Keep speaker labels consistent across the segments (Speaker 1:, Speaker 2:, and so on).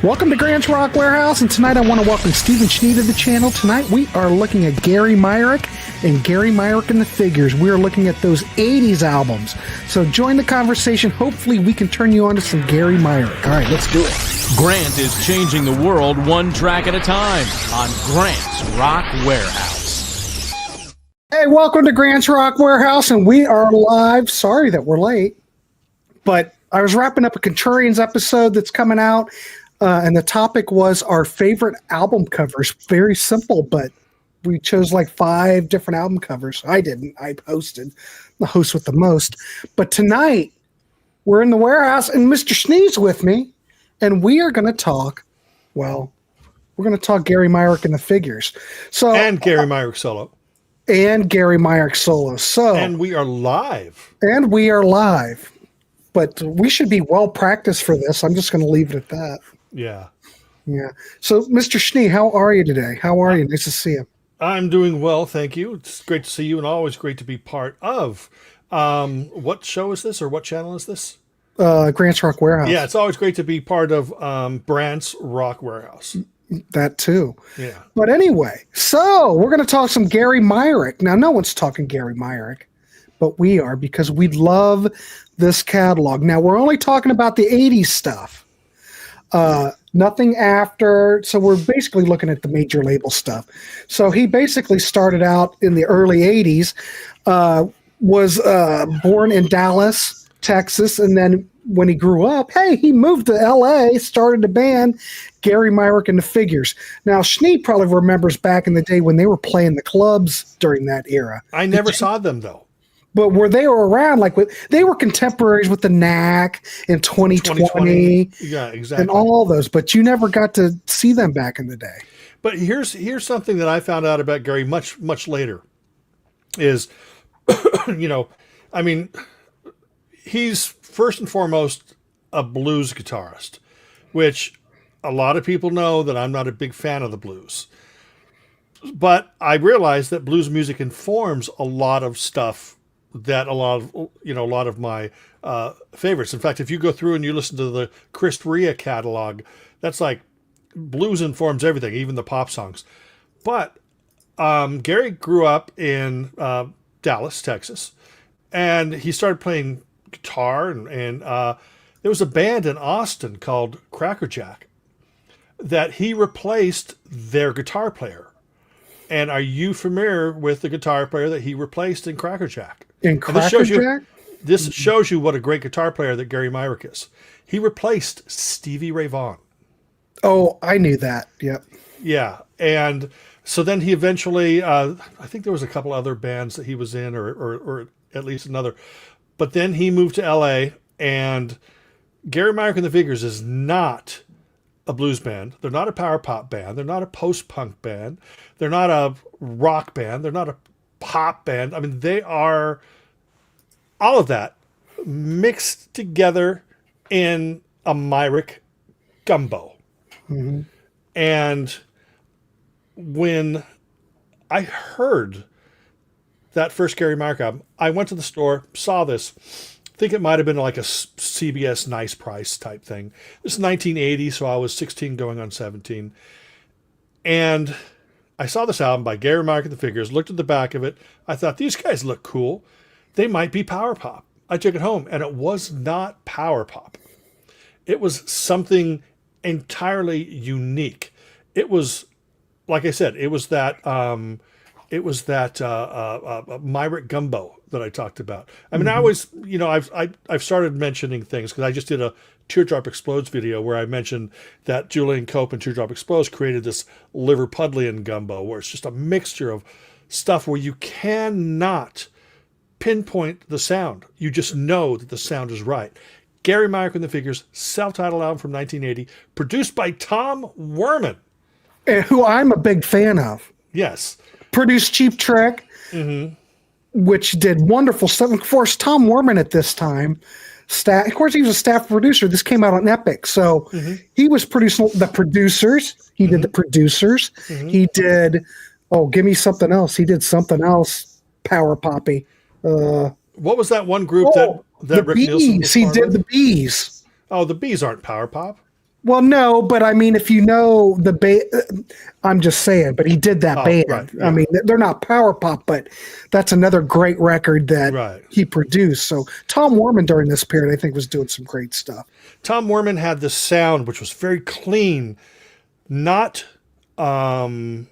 Speaker 1: Welcome to Grant's Rock Warehouse, and tonight I want to welcome Steve and Schnee to the channel. Tonight we are looking at Gary Myrick and Gary Myrick and the Figures. We are looking at those 80s albums. So join the conversation. Hopefully we can turn you on to some Gary Myrick. All right, let's do it.
Speaker 2: Grant is changing the world one track at a time on Grant's Rock Warehouse.
Speaker 1: Hey, welcome to Grant's Rock Warehouse, and we are live. Sorry that we're late, but I was wrapping up a Contrarians episode that's coming out. And the topic was our favorite album covers. Very simple, but we chose like 5 different album covers. I didn't. I posted the host with the most. But tonight, we're in the warehouse, and Mr. Schnee's with me, and we are going to talk, well, we're going to talk Gary Myrick and the Figures. So
Speaker 3: and Gary Myrick solo.
Speaker 1: And Gary Myrick solo. So
Speaker 3: and we are live.
Speaker 1: And we are live. But we should be well practiced for this. I'm just going to leave it at that.
Speaker 3: Yeah.
Speaker 1: Yeah. So, Mr. Schnee, how are you today? How are you? Nice to see you.
Speaker 3: I'm doing well, thank you. It's great to see you, and always great to be part of. What show is this, or what channel is this?
Speaker 1: Grant's Rock Warehouse.
Speaker 3: Yeah, it's always great to be part of Grant's Rock Warehouse.
Speaker 1: That too.
Speaker 3: Yeah.
Speaker 1: But anyway, so we're going to talk some Gary Myrick. Now, no one's talking Gary Myrick, but we are, because we love this catalog. Now, we're only talking about the 80s stuff. Nothing after. So we're basically looking at the major label stuff. So he basically started out in the early 80s, was born in Dallas, Texas. And then when he grew up, hey, he moved to LA, started a band, Gary Myrick and the Figures. Now, Schnee probably remembers back in the day when they were playing the clubs during that era.
Speaker 3: I never saw them, though.
Speaker 1: But where they were around, like they were contemporaries with the Knack in 2020,
Speaker 3: yeah, exactly,
Speaker 1: and all those. But you never got to see them back in the day.
Speaker 3: But here's something that I found out about Gary much later. Is I mean, he's first and foremost a blues guitarist, which a lot of people know that I'm not a big fan of the blues. But I realized that blues music informs a lot of stuff that a lot of my favorites. In fact, if you go through and you listen to the Chris Rea catalog, that's like blues informs everything, even the pop songs. But Gary grew up in Dallas, Texas, and he started playing guitar, and there was a band in Austin called Cracker Jack that he replaced their guitar player. And are you familiar with the guitar player that he replaced in Cracker Jack?
Speaker 1: In Cracker Jack?
Speaker 3: This shows you what a great guitar player that Gary Myrick is. He replaced Stevie Ray Vaughan.
Speaker 1: Oh, I knew that. Yep.
Speaker 3: Yeah. And so then he eventually, I think there was a couple other bands that he was in, or at least another. But then he moved to LA, and Gary Myrick and the Figures is not a blues band. They're not a power pop band. They're not a post-punk band. They're not a rock band. They're not a pop band. I mean, they are all of that mixed together in a Myrick gumbo.
Speaker 1: Mm-hmm.
Speaker 3: And when I heard that first Gary Myrick album, I went to the store, saw this. I think it might have been like a CBS Nice Price type thing. This is 1980, so I was 16 going on 17. And I saw this album by Gary Myrick and the Figures, looked at the back of it. I thought, these guys look cool. They might be power pop. I took it home, and it was not power pop. It was something entirely unique. It was, like I said, it was that Myrick gumbo that I talked about. I mean, I always, I've started mentioning things because I just did a Teardrop Explodes video where I mentioned that Julian Cope and Teardrop Explodes created this Liverpudlian gumbo, where it's just a mixture of stuff where you cannot pinpoint the sound. You just know that the sound is right. Gary Myrick and the Figures, self-titled album from 1980, produced by Tom Werman,
Speaker 1: who I'm a big fan of.
Speaker 3: Yes.
Speaker 1: Produced Cheap Trick, which did wonderful stuff. Of course, Tom Werman at this time, of course, he was a staff producer. This came out on Epic. So he was producing the producers. He did the producers. He did, give me something else. He did something else, power poppy.
Speaker 3: What was that one group that
Speaker 1: the
Speaker 3: Rick
Speaker 1: Bees.
Speaker 3: Nielsen was
Speaker 1: He
Speaker 3: part
Speaker 1: did
Speaker 3: of?
Speaker 1: the Bees.
Speaker 3: Oh, the Bees aren't power pop.
Speaker 1: Well, no, but I mean, if you know the band, I'm just saying, but he did that band.
Speaker 3: right,
Speaker 1: I
Speaker 3: yeah.
Speaker 1: mean, they're not power pop, but that's another great record that
Speaker 3: Right.
Speaker 1: he produced. So Tom Werman during this period, I think, was doing some great stuff.
Speaker 3: Tom Werman had this sound which was very clean, not I mean,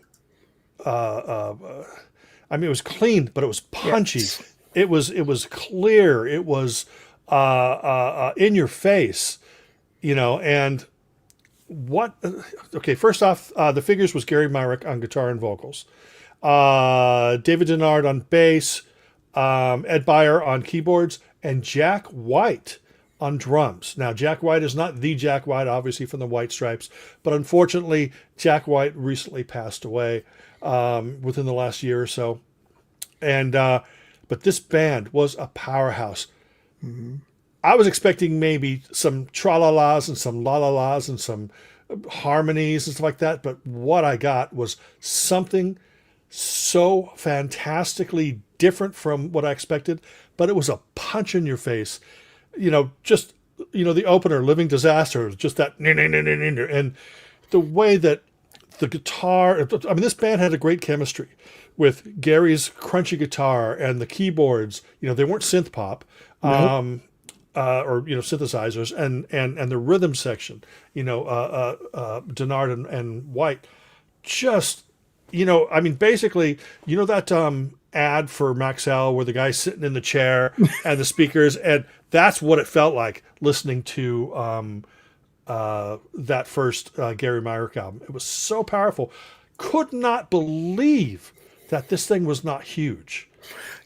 Speaker 3: it was clean, but it was punchy.
Speaker 1: Yes.
Speaker 3: It was clear. It was in your face, and what? Okay, first off, the figures was Gary Myrick on guitar and vocals, David Denard on bass, Ed Beyer on keyboards, and Jack White on drums. Now, Jack White is not the Jack White, obviously from the White Stripes, but unfortunately, Jack White recently passed away within the last year or so. And but this band was a powerhouse.
Speaker 1: Mm-hmm.
Speaker 3: I was expecting maybe some tra-la-las and some la-la-las and some harmonies and stuff like that, but what I got was something so fantastically different from what I expected, but it was a punch in your face. Just the opener, Living Disaster, just that, and the way that the guitar, I mean, this band had a great chemistry with Gary's crunchy guitar and the keyboards. They weren't synth pop,
Speaker 1: Nope.
Speaker 3: or synthesizers, and the rhythm section. Denard and White, just I mean, basically, that ad for Maxell where the guy's sitting in the chair and the speakers, and that's what it felt like listening to that first Gary Myrick album. It was so powerful. Could not believe that this thing was not huge.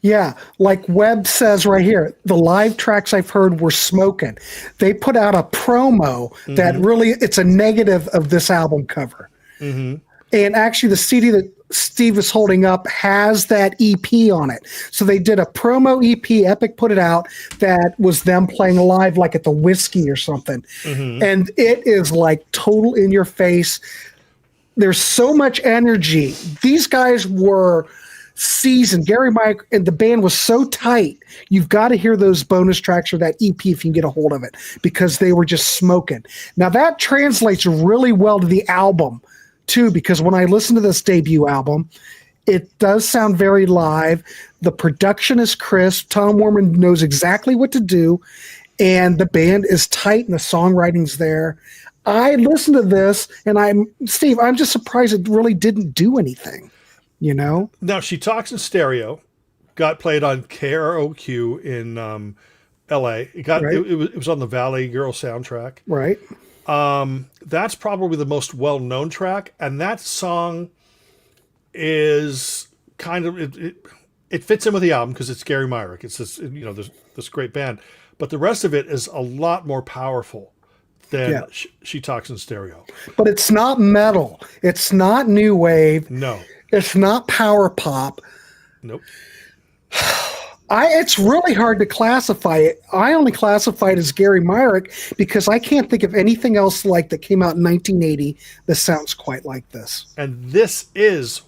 Speaker 1: Yeah, like Webb says right here, the live tracks I've heard were smoking. They put out a promo that really, it's a negative of this album cover.
Speaker 3: Mm-hmm.
Speaker 1: And actually the CD that Steve is holding up has that EP on it. So they did a promo EP, Epic put it out, that was them playing live like at the Whiskey or something.
Speaker 3: Mm-hmm.
Speaker 1: And it is like total in your face. There's so much energy. These guys were seasoned. Gary Myrick and the band was so tight. You've got to hear those bonus tracks or that EP if you can get a hold of it, because they were just smoking. Now that translates really well to the album too, because when I listen to this debut album, it does sound very live. The production is crisp. Tom Werman knows exactly what to do, and the band is tight and the songwriting's there. I listened to this, and I'm just surprised it really didn't do anything,
Speaker 3: Now, She Talks in Stereo got played on KROQ in L.A.
Speaker 1: Right.
Speaker 3: It was on the Valley Girl soundtrack.
Speaker 1: Right.
Speaker 3: That's probably the most well-known track, and that song is kind of it fits in with the album because it's Gary Myrick. It's this great band, but the rest of it is a lot more powerful than She Talks in Stereo.
Speaker 1: But it's not metal. It's not new wave.
Speaker 3: No.
Speaker 1: It's not power pop.
Speaker 3: Nope.
Speaker 1: It's really hard to classify it. I only classify it as Gary Myrick because I can't think of anything else like that came out in 1980 that sounds quite like this.
Speaker 3: And this is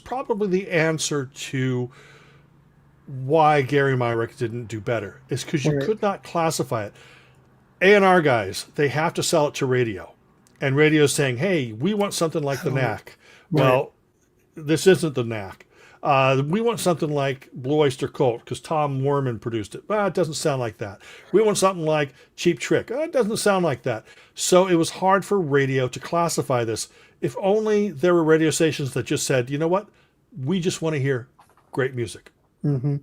Speaker 3: probably the answer to why Gary Myrick didn't do better. It's because you could not classify it. A&R guys, they have to sell it to radio. And radio's saying, hey, we want something like the Knack. Well, this isn't the Knack. We want something like Blue Oyster Cult because Tom Werman produced it. Well, it doesn't sound like that. We want something like Cheap Trick. It doesn't sound like that. So it was hard for radio to classify this. If only there were radio stations that just said, you know what? We just want to hear great music.
Speaker 1: Mm-hmm.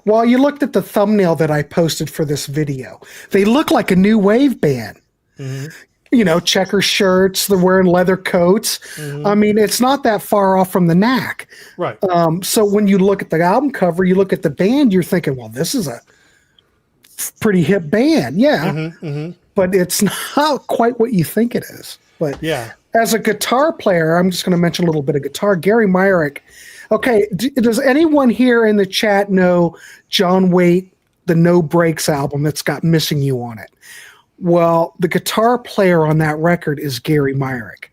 Speaker 1: Well, you looked at the thumbnail that I posted for this video. They look like a new wave band. Mm-hmm. Checker shirts, they're wearing leather coats. Mm-hmm. I mean, it's not that far off from the Knack.
Speaker 3: Right.
Speaker 1: So when you look at the album cover, you look at the band, you're thinking, well, this is a pretty hip band. Yeah. Mm-hmm, mm-hmm. But it's not quite what you think it is. But as a guitar player, I'm just going to mention a little bit of guitar. Gary Myrick. Okay, does anyone here in the chat know John Waite, the No Breaks album that's got Missing You on it? Well, the guitar player on that record is Gary Myrick.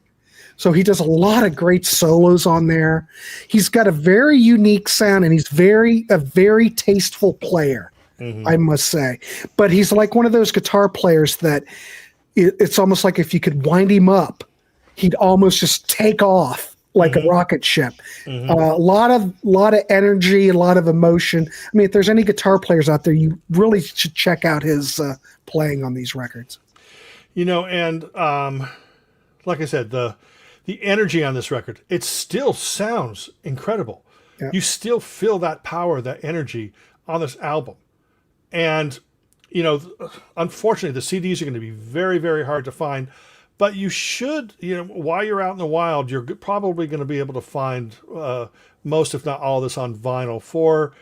Speaker 1: So he does a lot of great solos on there. He's got a very unique sound, and he's a very tasteful player, I must say. But he's like one of those guitar players that it's almost like if you could wind him up, he'd almost just take off like a rocket ship. A lot of energy, a lot of emotion. I mean, if there's any guitar players out there, you really should check out his playing on these records.
Speaker 3: And like I said, the energy on this record, it still sounds incredible.
Speaker 1: Yeah.
Speaker 3: You still feel that power, that energy on this album. And, unfortunately, the CDs are going to be very, very hard to find. But you should, while you're out in the wild, you're probably going to be able to find most, if not all, of this on vinyl for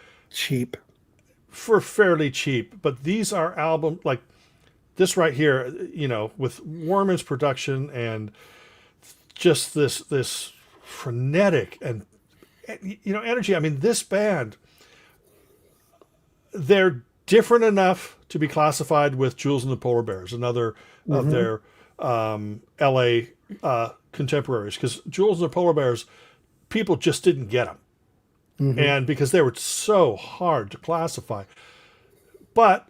Speaker 3: fairly cheap. But these are albums like this right here, with Warman's production and just this frenetic and energy. I mean, this band, they're different enough to be classified with Jules and the Polar Bears, another of their LA contemporaries, because Jules and the Polar Bears, people just didn't get them, and because they were so hard to classify. But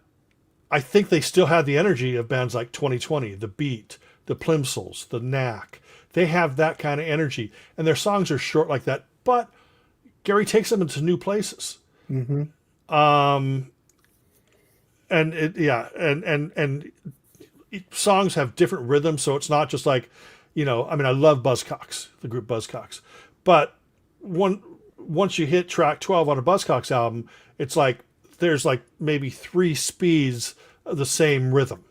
Speaker 3: I think they still had the energy of bands like 2020, The Beat, the Plimsolls, the Knack. They have that kind of energy, and their songs are short like that. But Gary takes them into new places. And songs have different rhythms, so it's not just like, I love Buzzcocks, the group Buzzcocks, but once you hit track 12 on a Buzzcocks album, it's like there's like maybe 3 speeds of the same rhythm.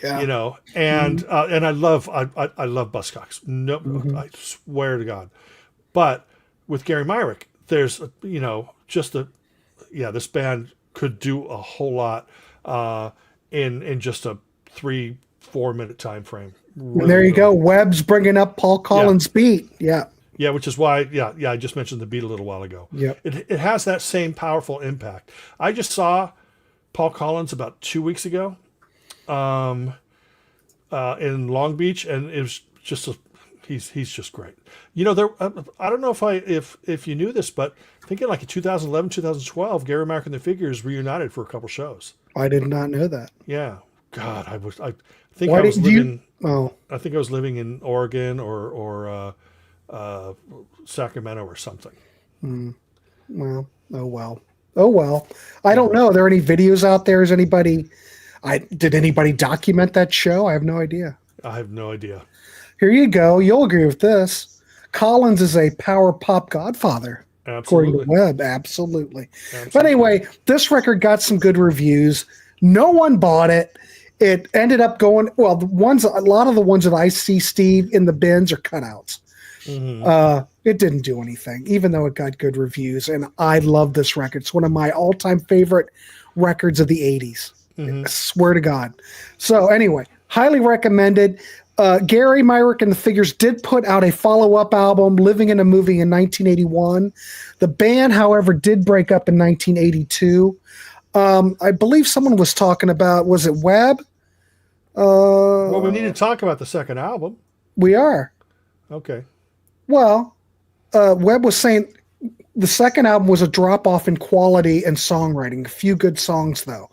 Speaker 1: Yeah.
Speaker 3: And I love Buzzcocks. No, I swear to God. But with Gary Myrick, there's this band could do a whole lot in just a 3-4 minute time frame.
Speaker 1: Really, there you go. Webb's bringing up Paul Collins' beat. Yeah.
Speaker 3: Yeah, which is why, I just mentioned the beat a little while ago.
Speaker 1: Yeah.
Speaker 3: It has that same powerful impact. I just saw Paul Collins about 2 weeks ago in Long Beach, and it was just he's just great. I don't know if you knew this, but I think in like 2011, 2012, Gary Myrick and the Figures reunited for a couple shows.
Speaker 1: I did not know that.
Speaker 3: Yeah. God, I think I was living in Oregon or Sacramento or something.
Speaker 1: Well, oh well. I don't know. Are there any videos out there? Did anybody document that show? I have no idea.
Speaker 3: I have no idea.
Speaker 1: Here you go. You'll agree with this. Collins is a power pop godfather.
Speaker 3: Absolutely.
Speaker 1: According to Webb. Absolutely. But anyway, this record got some good reviews. No one bought it. It ended up going, a lot of the ones that I see, Steve, in the bins are cutouts. It didn't do anything, even though it got good reviews. And I love this record. It's one of my all-time favorite records of the 80s. I swear to God. So anyway, highly recommended. Gary Myrick and the Figures did put out a follow-up album, Living in a Movie, in 1981. The band, however, did break up in 1982. I believe someone was talking about, was it Webb?
Speaker 3: Well, we need to talk about the second album.
Speaker 1: We are.
Speaker 3: Okay.
Speaker 1: Well, Webb was saying the second album was a drop-off in quality and songwriting. A few good songs, though.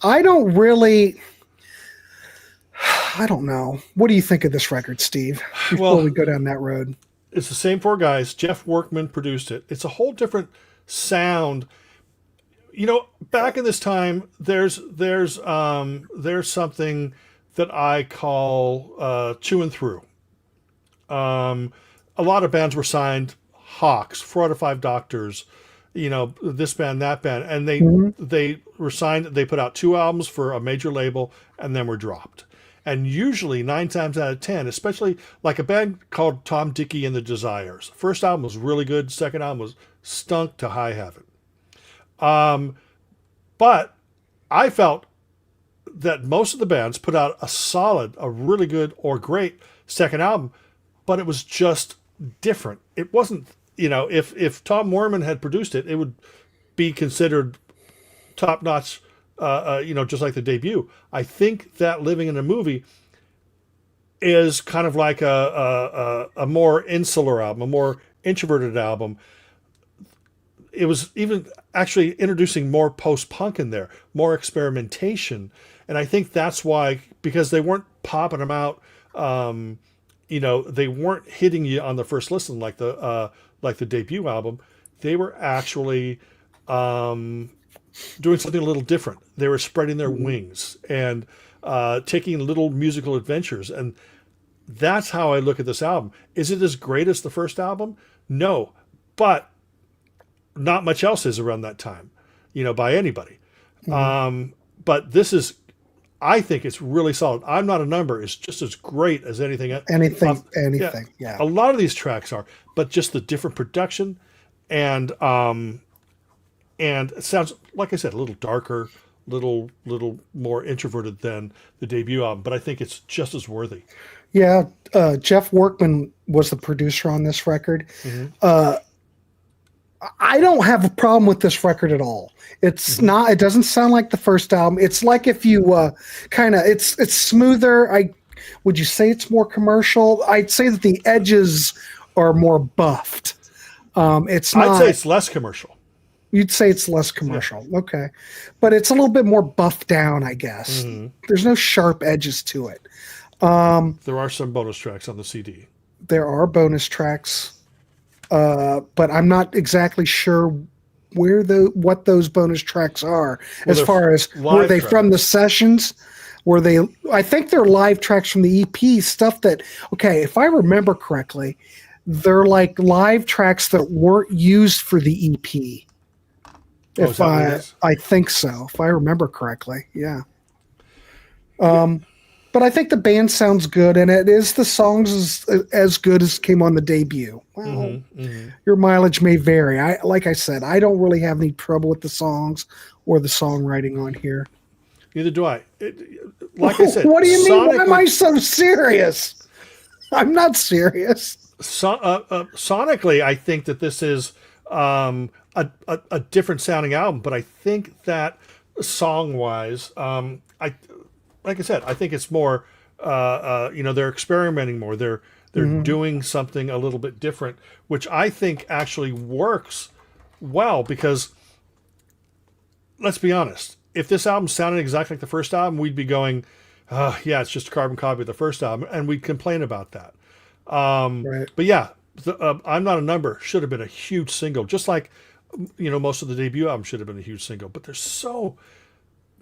Speaker 1: I don't know. What do you think of this record, Steve, before we go down that road?
Speaker 3: It's the same 4 guys. Jeff Workman produced it. It's a whole different sound. Back in this time, there's something that I call chewing through. A lot of bands were signed, Hawks, 4 out of 5 Doctors, this band, that band, and they were signed. They put out 2 albums for a major label, and then were dropped. And usually 9 times out of 10, especially like a band called Tom Dickey and the Desires. First album was really good. Second album was stunk to high heaven. But I felt that most of the bands put out a really good or great second album, but it was just different. It wasn't, if Tom Werman had produced it, it would be considered top notch, just like the debut. I think that Living in a Movie is kind of like a more insular album, a more introverted album. It was even actually introducing more post-punk in there, more experimentation. And I think that's why, because they weren't popping them out. They weren't hitting you on the first listen like the debut album. They were actually doing something a little different. They were spreading their wings and taking little musical adventures. And that's how I look at this album. Is it as great as the first album? No, but not much else is around that time, by anybody. But this is, I think it's really solid. I'm Not a Number is just as great as anything.
Speaker 1: Anything. Yeah.
Speaker 3: A lot of these tracks are, but just the different production and it sounds, like I said, a little darker, little more introverted than the debut album, but I think it's just as worthy.
Speaker 1: Yeah. Jeff Workman was the producer on this record. I don't have a problem with this record at all. It's not, it doesn't sound like the first album. It's like if you it's smoother. Would you say it's more commercial? I'd say that the edges are more buffed. I'd
Speaker 3: say it's less commercial.
Speaker 1: You'd say it's less commercial. Yeah. Okay. But it's a little bit more buffed down, I guess. There's no sharp edges to it.
Speaker 3: There are some bonus tracks on the CD.
Speaker 1: There are bonus tracks. But I'm not exactly sure what those bonus tracks are. As far as were they from the sessions? I think they're live tracks from the EP, stuff that, okay, if I remember correctly, they're like live tracks that weren't used for the EP. I think so, if I remember correctly. Yeah. But I think the band sounds good, and it is the songs as good as came on the debut. Well, your mileage may vary. Like I said, I don't really have any trouble with the songs or the songwriting on here.
Speaker 3: Neither do I. Like I said,
Speaker 1: what do you mean? Why am I so serious? I'm not serious.
Speaker 3: Sonically, I think that this is a different sounding album, but I think that song-wise, like I said, I think it's more, they're experimenting more. They're doing something a little bit different, which I think actually works well because, let's be honest, if this album sounded exactly like the first album, we'd be going, yeah, it's just a carbon copy of the first album, and we'd complain about that.
Speaker 1: Right.
Speaker 3: But yeah, I'm Not a Number should have been a huge single, just like, most of the debut album should have been a huge single, but there's so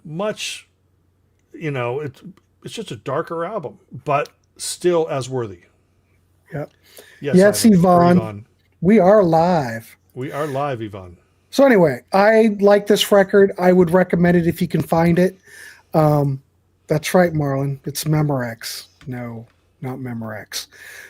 Speaker 3: much... it's just a darker album, but still as worthy.
Speaker 1: Yep.
Speaker 3: Yes,
Speaker 1: Yvonne. We are live.
Speaker 3: We are live, Yvonne.
Speaker 1: So anyway, I like this record. I would recommend it if you can find it. That's right, Marlon. It's Memorex. No, not Memorex.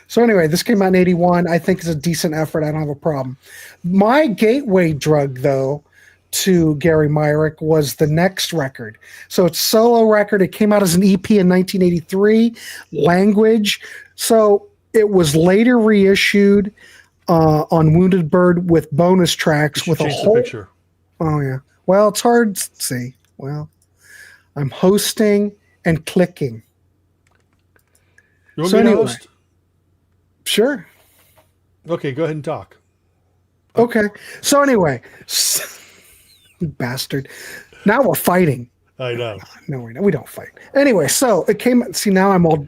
Speaker 1: So anyway, this came out in 81. I think it's a decent effort. I don't have a problem. My gateway drug, though, to Gary Myrick was the next record. So it's a solo record. It came out as an EP in 1983, Language. So it was later reissued on Wounded Bird with bonus tracks with a whole
Speaker 3: picture.
Speaker 1: Oh yeah. Well, it's hard to see. Well, I'm hosting and clicking.
Speaker 3: You want me to host?
Speaker 1: Sure.
Speaker 3: Okay, go ahead and talk.
Speaker 1: Okay. So anyway, bastard. Now we're fighting.
Speaker 3: I know.
Speaker 1: No, we don't fight. Anyway, so it came. See, now I'm all.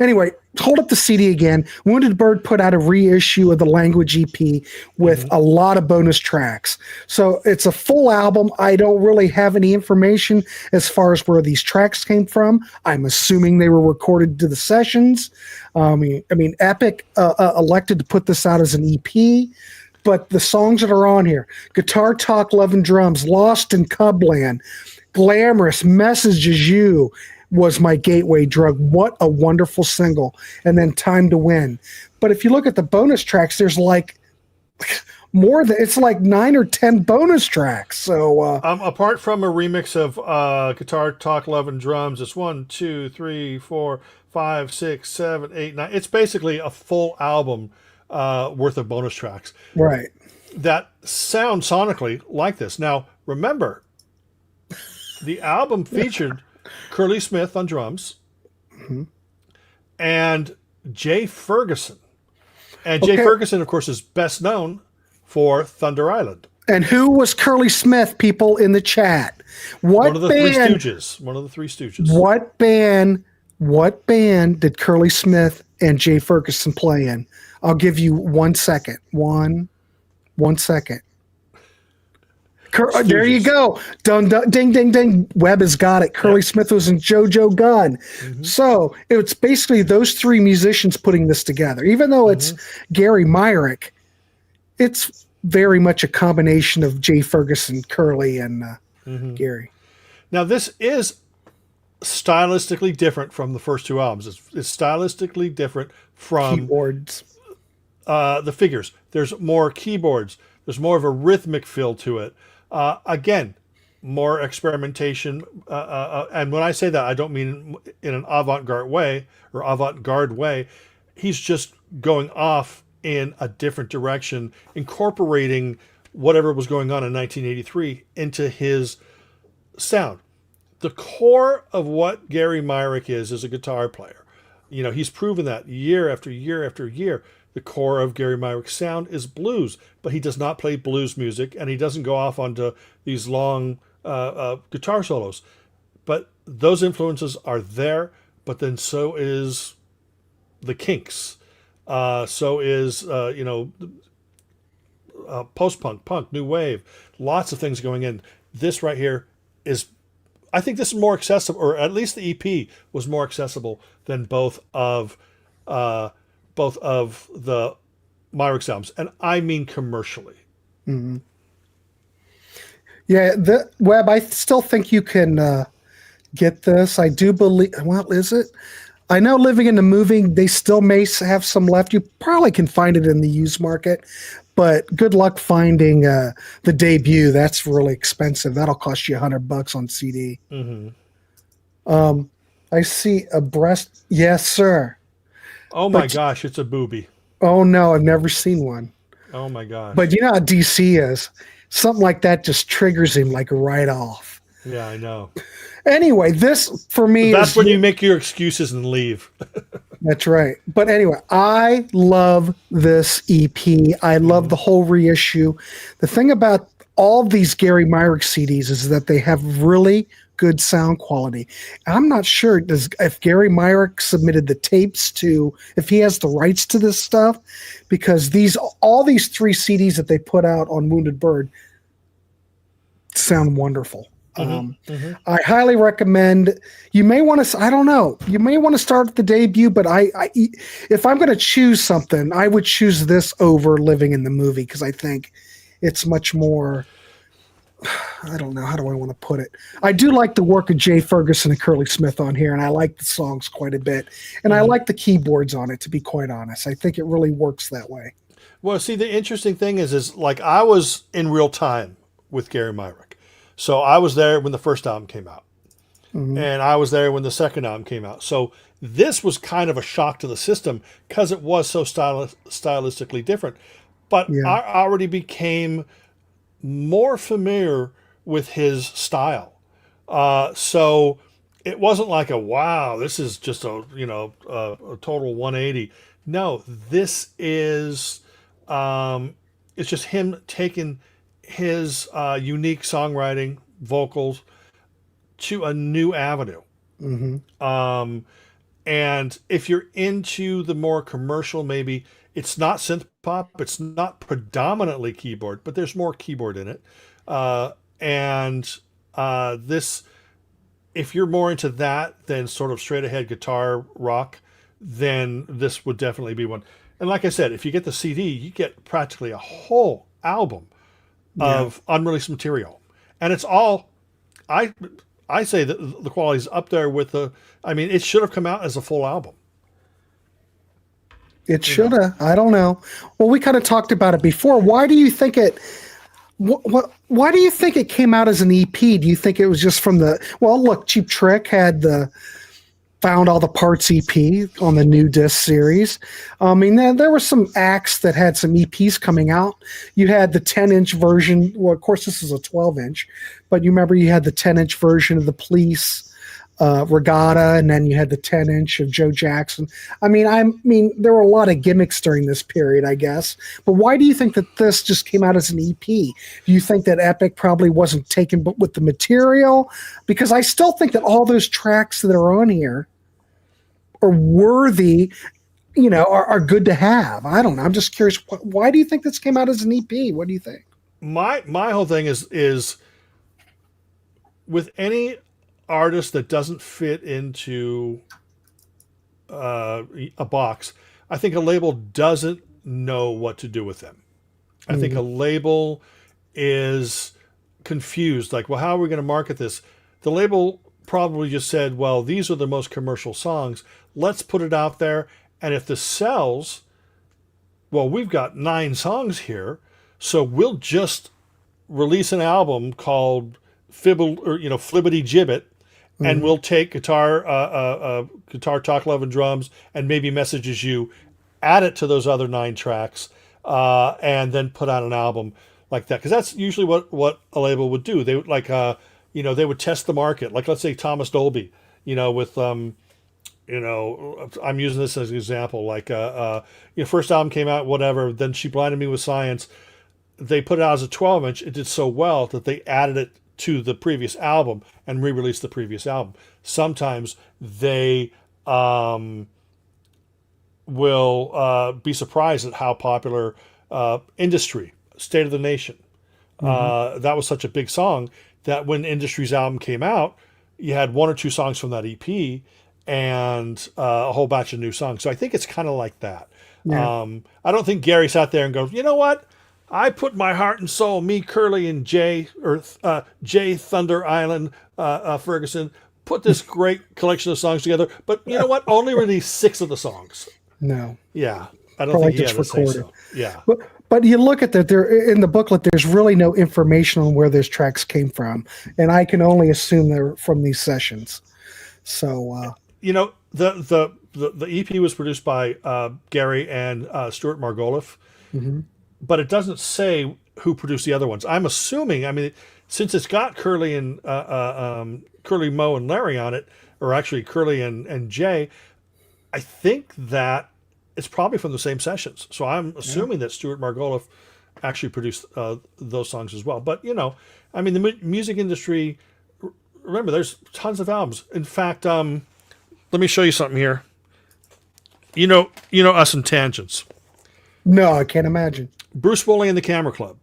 Speaker 1: Anyway, hold up the CD again. Wounded Bird put out a reissue of the Language EP with a lot of bonus tracks. So it's a full album. I don't really have any information as far as where these tracks came from. I'm assuming they were recorded to the sessions. I mean, Epic elected to put this out as an EP. But the songs that are on here, Guitar Talk, Love and Drums, Lost in Cubland, Glamorous, Messages You was my gateway drug. What a wonderful single. And then Time to Win. But if you look at the bonus tracks, there's like it's like 9 or 10 bonus tracks. So
Speaker 3: apart from a remix of Guitar Talk, Love and Drums, it's 1, 2, 3, 4, 5, 6, 7, 8, 9. It's basically a full album worth of bonus tracks.
Speaker 1: Right.
Speaker 3: That sound sonically like this. Now, remember, the album featured Curly Smith on drums and Jay Ferguson. And Jay Ferguson, of course, is best known for Thunder Island.
Speaker 1: And who was Curly Smith, people in the chat?
Speaker 3: One of the Three Stooges. One of the Three Stooges.
Speaker 1: What band What band did Curly Smith and Jay Ferguson play in? I'll give you 1 second. One second. There you go. Dun, dun, ding, ding, ding. Webb has got it. Curly Smith was in JoJo Gunn. So it's basically those three musicians putting this together. Even though it's Gary Myrick, it's very much a combination of Jay Ferguson, Curly, and Gary.
Speaker 3: Now, this is stylistically different from the first two albums. It's stylistically different from
Speaker 1: Keyboards.
Speaker 3: The figures. There's more keyboards. There's more of a rhythmic feel to it. Again, more experimentation. And when I say that, I don't mean in an avant-garde way. He's just going off in a different direction, incorporating whatever was going on in 1983 into his sound. The core of what Gary Myrick is a guitar player. You know, he's proven that year after year after year. The core of Gary Myrick's sound is blues, but he does not play blues music, and he doesn't go off onto these long guitar solos. But those influences are there, but then so is the Kinks. So is, post-punk, punk, new wave. Lots of things going in. This right here is, I think this is more accessible, or at least the EP was more accessible than both of the Myrick's albums, and I mean commercially.
Speaker 1: Mm-hmm. Yeah, the Webb, I still think you can get this. I do believe. Well, is it? I know Living in the Moving, they still may have some left. You probably can find it in the used market, but good luck finding the debut. That's really expensive. That'll cost you $100 on CD. I see a breast. Yes, sir.
Speaker 3: Oh my gosh, it's a booby.
Speaker 1: Oh no, I've never seen one.
Speaker 3: Oh my gosh.
Speaker 1: But you know how DC is. Something like that just triggers him like right off.
Speaker 3: Yeah, I know.
Speaker 1: Anyway, this for me
Speaker 3: that's when you make your excuses and leave.
Speaker 1: That's right. But anyway, I love this EP. I love the whole reissue. The thing about all these Gary Myrick CDs is that they have really good sound quality. I'm not sure if Gary Myrick submitted the tapes if he has the rights to this stuff, because all these three CDs that they put out on Wounded Bird sound wonderful. I highly recommend. You may want to. I don't know. You may want to start at the debut, but if I'm going to choose something, I would choose this over Living in the Movie, because I think it's much more. I don't know. How do I want to put it? I do like the work of Jay Ferguson and Curly Smith on here, and I like the songs quite a bit. And I like the keyboards on it, to be quite honest. I think it really works that way.
Speaker 3: Well, see, the interesting thing is like I was in real time with Gary Myrick. So I was there when the first album came out. And I was there when the second album came out. So this was kind of a shock to the system because it was so stylistically different. But I already became more familiar with his style. So it wasn't like wow, this is just a total 180. No, this is it's just him taking his unique songwriting, vocals to a new avenue. And if you're into the more commercial, maybe it's not synth pop, it's not predominantly keyboard, but there's more keyboard in it. This, if you're more into that than sort of straight ahead guitar rock, then this would definitely be one. And like I said, if you get the CD, you get practically a whole album of unreleased material. And it's all, I say that the quality is up there with it should have come out as a full album.
Speaker 1: It should have. I don't know. Well, we kind of talked about it before. Why do you think it came out as an EP? Do you think it was just from look, Cheap Trick had the Found All the Parts EP on the new disc series. I mean, there were some acts that had some EPs coming out. You had the 10-inch version. Well, of course, this is a 12-inch, but you remember you had the 10-inch version of the Police, Regatta, and then you had the 10-inch of Joe Jackson. I mean, there were a lot of gimmicks during this period, I guess. But why do you think that this just came out as an EP? Do you think that Epic probably wasn't taken with the material? Because I still think that all those tracks that are on here are worthy, are good to have. I don't know. I'm just curious. Why do you think this came out as an EP? What do you think?
Speaker 3: My whole thing is with any artist that doesn't fit into a box, I think a label doesn't know what to do with them. I think a label is confused. Like, well, how are we going to market this? The label probably just said, well, these are the most commercial songs. Let's put it out there. And if this sells, well, we've got 9 songs here, so we'll just release an album called Flibbity Gibbet, and we'll take guitar, talk, love, and drums, and maybe Messages You, add it to those other 9 tracks, and then put out an album like that. Because that's usually what a label would do. They would they would test the market. Like, let's say Thomas Dolby, with I'm using this as an example. Like, first album came out, whatever. Then She Blinded Me with Science. They put it out as a 12-inch. It did so well that they added it to the previous album and re-released the previous album. Sometimes they will be surprised at how popular Industry, State of the Nation. That was such a big song that when Industry's album came out, you had 1 or 2 songs from that EP and a whole batch of new songs. So I think it's kind of like that.
Speaker 1: Yeah.
Speaker 3: I don't think Gary sat there and goes, you know what? I put my heart and soul, me, Curly, and Jay Thunder Island Ferguson, put this great collection of songs together. But you know what? Only released 6 of the songs.
Speaker 1: No.
Speaker 3: Yeah. I don't
Speaker 1: Probably
Speaker 3: think he had
Speaker 1: just
Speaker 3: to say
Speaker 1: recorded.
Speaker 3: so. Yeah.
Speaker 1: But you look at that, there in the booklet, there's really no information on where those tracks came from. And I can only assume they're from these sessions. So,
Speaker 3: the EP was produced by Gary and Stuart Margoliouth. But it doesn't say who produced the other ones. I'm assuming, since it's got Curly and Curly, Moe, and Larry on it, or actually Curly and Jay, I think that it's probably from the same sessions. So I'm assuming that Stuart Margoliouth actually produced those songs as well. But, the music industry, remember, there's tons of albums. In fact, let me show you something here. You know us in Tangents.
Speaker 1: no, I can't imagine.
Speaker 3: Bruce Woolley and the Camera Club.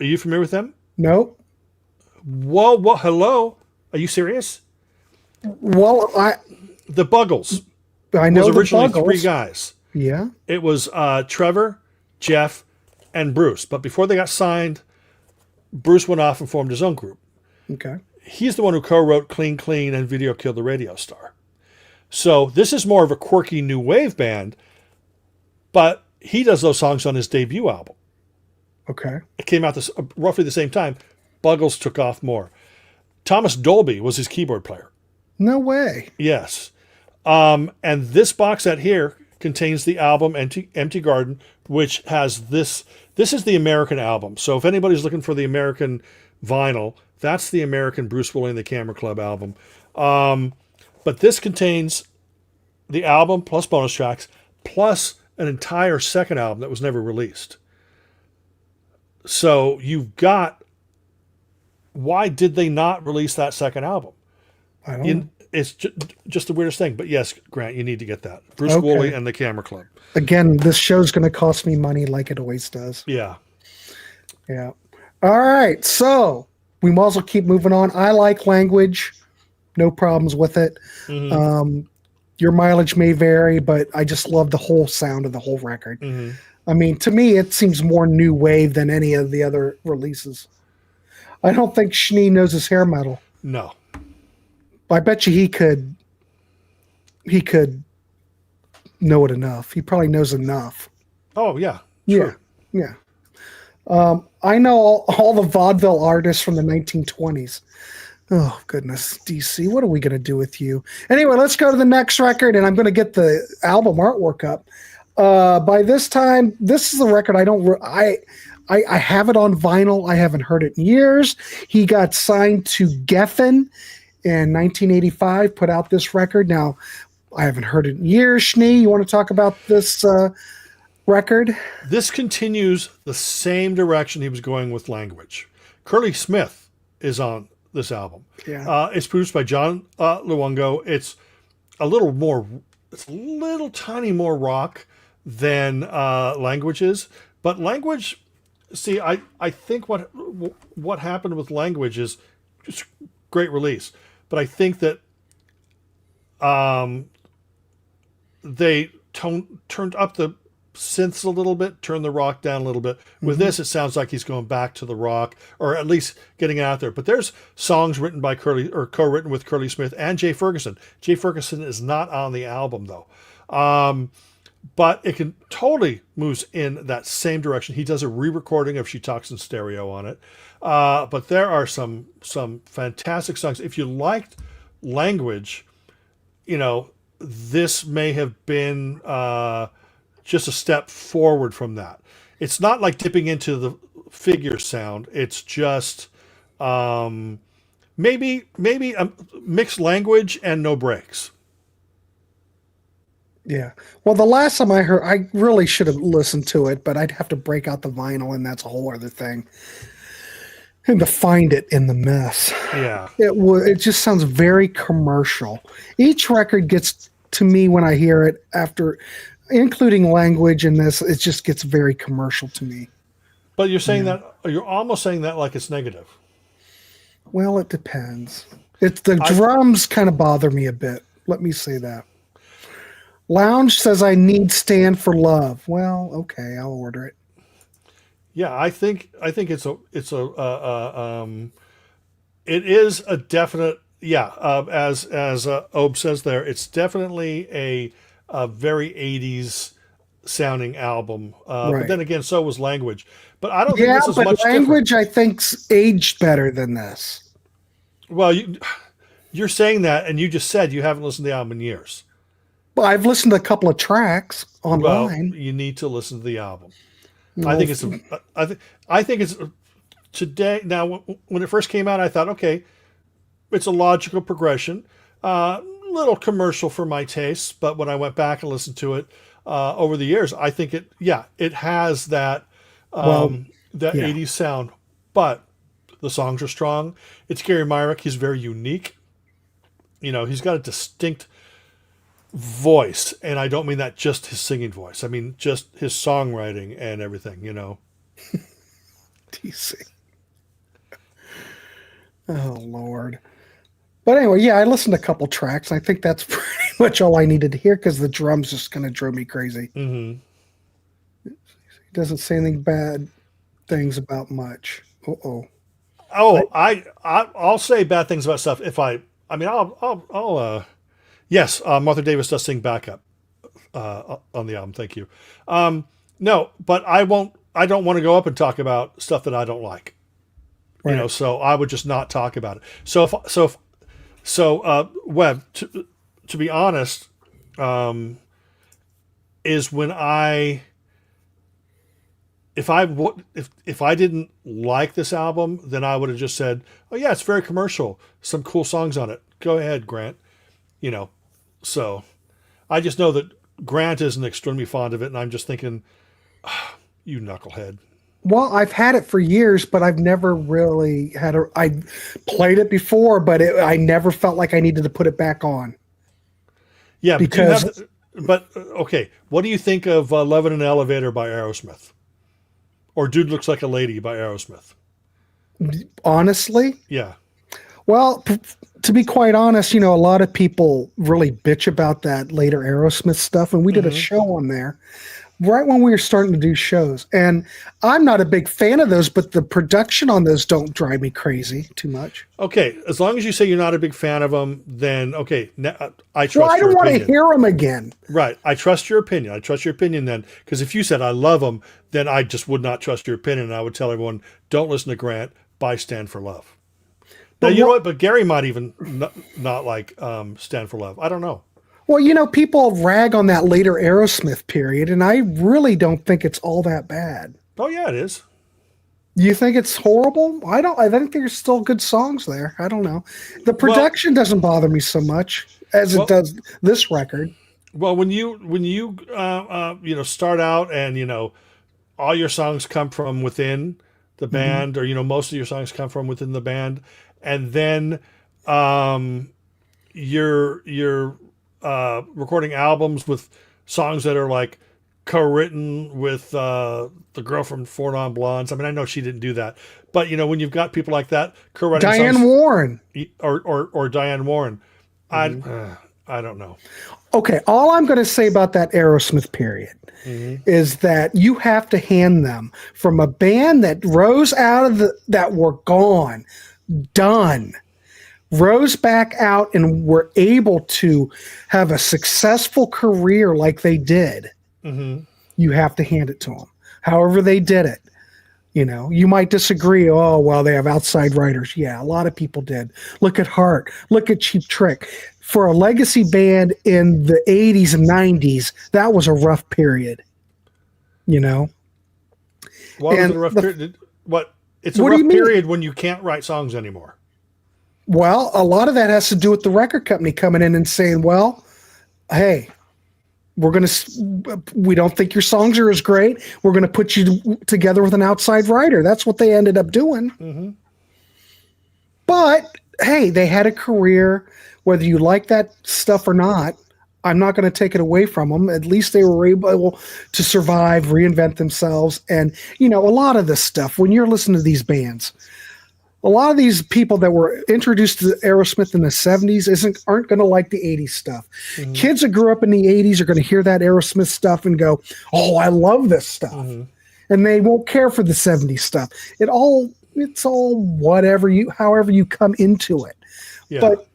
Speaker 3: Are you familiar with them?
Speaker 1: Nope.
Speaker 3: Whoa, hello? Are you serious?
Speaker 1: Well,
Speaker 3: The Buggles
Speaker 1: I know
Speaker 3: was
Speaker 1: the
Speaker 3: originally
Speaker 1: Buggles.
Speaker 3: 3 guys.
Speaker 1: Yeah.
Speaker 3: It was Trevor, Jeff, and Bruce. But before they got signed, Bruce went off and formed his own group.
Speaker 1: Okay.
Speaker 3: He's the one who co-wrote Clean Clean and Video Killed the Radio Star. So this is more of a quirky new wave band, but he does those songs on his debut album.
Speaker 1: Okay.
Speaker 3: It came out roughly the same time. Buggles took off more. Thomas Dolby was his keyboard player.
Speaker 1: No way.
Speaker 3: Yes. And this box set here contains the album Empty Garden, which has this. This is the American album. So if anybody's looking for the American vinyl, that's the American Bruce Woolley and the Camera Club album. But this contains the album plus bonus tracks, plus an entire second album that was never released. So you've got, why did they not release that second album?
Speaker 1: I don't know.
Speaker 3: It's just the weirdest thing. But yes, Grant, you need to get that. Bruce
Speaker 1: Okay.
Speaker 3: Woolley and the Camera Club.
Speaker 1: Again, this show's going to cost me money like it always does.
Speaker 3: Yeah.
Speaker 1: Yeah. All right. So we might as well keep moving on. I like Language. No problems with it. Your mileage may vary, but I just love the whole sound of the whole record. To me, it seems more new wave than any of the other releases. I don't think Schnee knows his hair metal.
Speaker 3: No.
Speaker 1: I bet you he could know it enough. He probably knows enough.
Speaker 3: Oh, yeah.
Speaker 1: Yeah.
Speaker 3: Sure.
Speaker 1: Yeah. I know all the vaudeville artists from the 1920s. Oh, goodness. DC, what are we going to do with you? Anyway, let's go to the next record, and I'm going to get the album artwork up. By this time, this is a record I have it on vinyl. I haven't heard it in years. He got signed to Geffen in 1985, put out this record. Now, I haven't heard it in years. Schnee, you want to talk about this record?
Speaker 3: This continues the same direction he was going with Language. Curly Smith is on this album.
Speaker 1: Yeah.
Speaker 3: It's produced by John Luongo. It's a little more, it's a little tiny more rock than Language is. But Language, see, I think what happened with Language is just great release. But I think that they turned up the synths a little bit, turned the rock down a little bit. With this, it sounds like he's going back to the rock, or at least getting it out there. But there's songs written by Curly, or co-written with Curly Smith and Jay Ferguson. Jay Ferguson is not on the album though, but it can totally moves in that same direction. He does a re-recording of "She Talks in Stereo" on it, but there are some fantastic songs. If you liked Language, this may have been just a step forward from that. It's not like dipping into the Figure sound. It's just maybe a mixed Language and no breaks.
Speaker 1: Yeah. Well, the last time I heard, I really should have listened to it, but I'd have to break out the vinyl, and that's a whole other thing. And to find it in the mess.
Speaker 3: Yeah.
Speaker 1: It just sounds very commercial. Each record gets to me when I hear it after, including Language in this, it just gets very commercial to me.
Speaker 3: But you're saying that, you're almost saying that like it's negative.
Speaker 1: Well, it depends. It's the drums kind of bother me a bit. Let me say that. Lounge says I need Stand for Love. Well, okay, I'll order it.
Speaker 3: Yeah, I think it is a definite, as Obe says there, it's definitely a very 80s sounding album.
Speaker 1: Right.
Speaker 3: But then again, so was Language. But I don't think this is
Speaker 1: but
Speaker 3: much
Speaker 1: Language,
Speaker 3: different.
Speaker 1: I think's aged better than this.
Speaker 3: Well, you're saying that, and you just said you haven't listened to the album in years.
Speaker 1: Well, I've listened to a couple of tracks online.
Speaker 3: Well, you need to listen to the album.
Speaker 1: No.
Speaker 3: I think it's today. Now, when it first came out, I thought, okay, it's a logical progression. Little commercial for my tastes, but when I went back and listened to it over the years, I think it has that 80s sound. But the songs are strong. It's Gary Myrick. He's very unique. He's got a distinct voice, and I don't mean that just his singing voice. I mean just his songwriting and everything.
Speaker 1: DC. Oh Lord. But anyway, I listened to a couple tracks. I think that's pretty much all I needed to hear because the drums just kind of drove me crazy.
Speaker 3: Mm-hmm.
Speaker 1: He doesn't say anything bad things about much.
Speaker 3: I'll say bad things about stuff if yes, Martha Davis does sing backup on the album. Thank you. No, but I won't. I don't want to go up and talk about stuff that I don't like.
Speaker 1: Right.
Speaker 3: So I would just not talk about it. Webb, to be honest, is when if I didn't like this album, then I would have just said, "Oh yeah, it's very commercial. Some cool songs on it. Go ahead, Grant." So I just know that Grant isn't extremely fond of it, and I'm just thinking, you knucklehead.
Speaker 1: Well, I've had it for years, but I've never really I played it before, but I never felt like I needed to put it back on.
Speaker 3: Yeah,
Speaker 1: because
Speaker 3: okay. What do you think of "Love in an Elevator" by Aerosmith, or "Dude Looks Like a Lady" by Aerosmith?
Speaker 1: Honestly,
Speaker 3: Yeah.
Speaker 1: Well, to be quite honest, a lot of people really bitch about that later Aerosmith stuff, and we did a show on there right when we were starting to do shows. And I'm not a big fan of those, but the production on those don't drive me crazy too much.
Speaker 3: Okay, as long as you say you're not a big fan of them, then okay, I trust your opinion.
Speaker 1: Well, I don't want to hear them again.
Speaker 3: Right, I trust your opinion. I trust your opinion then, because if you said I love them, then I just would not trust your opinion, and I would tell everyone, don't listen to Grant, buy Stand for Love. Now, you know what? But Gary might even not like Stand for Love. I don't know.
Speaker 1: Well, people rag on that later Aerosmith period, and I really don't think it's all that bad.
Speaker 3: Oh, yeah, it is.
Speaker 1: You think it's horrible? I don't. I think there's still good songs there. I don't know. The production doesn't bother me so much as it does this record.
Speaker 3: Well, when you start out and all your songs come from within the band, or most of your songs come from within the band, and then you're recording albums with songs that are like co-written with the girl from Four Non Blondes. I mean, I know she didn't do that, but when you've got people like that co-writing
Speaker 1: Diane
Speaker 3: songs,
Speaker 1: Warren.
Speaker 3: or Diane Warren, I don't know.
Speaker 1: Okay, all I'm going to say about that Aerosmith period is that you have to hand them from a band that rose out of that were gone, done, rose back out and were able to have a successful career like they did. You have to hand it to them. However they did it. You might disagree. Oh, well, they have outside writers. Yeah, a lot of people did. Look at Heart. Look at Cheap Trick. For a legacy band in the 80s and 90s, that was a rough period.
Speaker 3: Why was it a rough period? It's a rough period when you can't write songs anymore.
Speaker 1: Well, a lot of that has to do with the record company coming in and saying, well, hey, we don't think your songs are as great. We're going to put you together with an outside writer. That's what they ended up doing. But hey, they had a career, whether you like that stuff or not. I'm not going to take it away from them. At least they were able to survive, reinvent themselves. And, a lot of this stuff, when you're listening to these bands, a lot of these people that were introduced to Aerosmith in the 70s aren't going to like the 80s stuff. Kids that grew up in the 80s are going to hear that Aerosmith stuff and go, oh, I love this stuff. And they won't care for the 70s stuff. It's all however you come into it. Yeah. But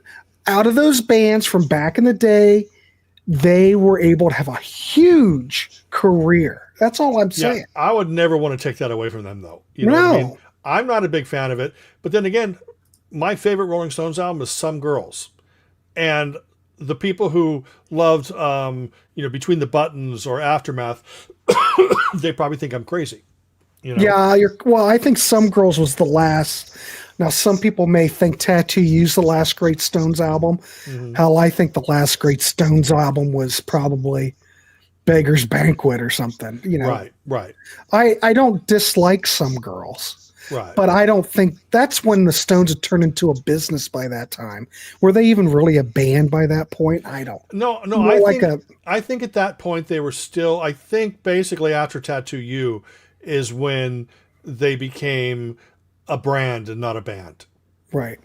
Speaker 1: out of those bands from back in the day, they were able to have a huge career. That's all I'm saying.
Speaker 3: Yeah, I would never want to take that away from them, though. You
Speaker 1: know
Speaker 3: what I mean? I'm not a big fan of it. But then again, my favorite Rolling Stones album is Some Girls. And the people who loved, Between the Buttons or Aftermath, they probably think I'm crazy.
Speaker 1: Yeah, I think Some Girls was the last. Now, some people may think Tattoo You's the last great Stones album. Hell, I think the last great Stones album was probably Beggar's Banquet or something.
Speaker 3: Right.
Speaker 1: I don't dislike Some Girls.
Speaker 3: Right.
Speaker 1: But I don't think that's when the Stones had turned into a business by that time. Were they even really a band by that point? I don't.
Speaker 3: No. I think at that point they were still. I think basically after Tattoo You is when they became a brand and not a band.
Speaker 1: Right.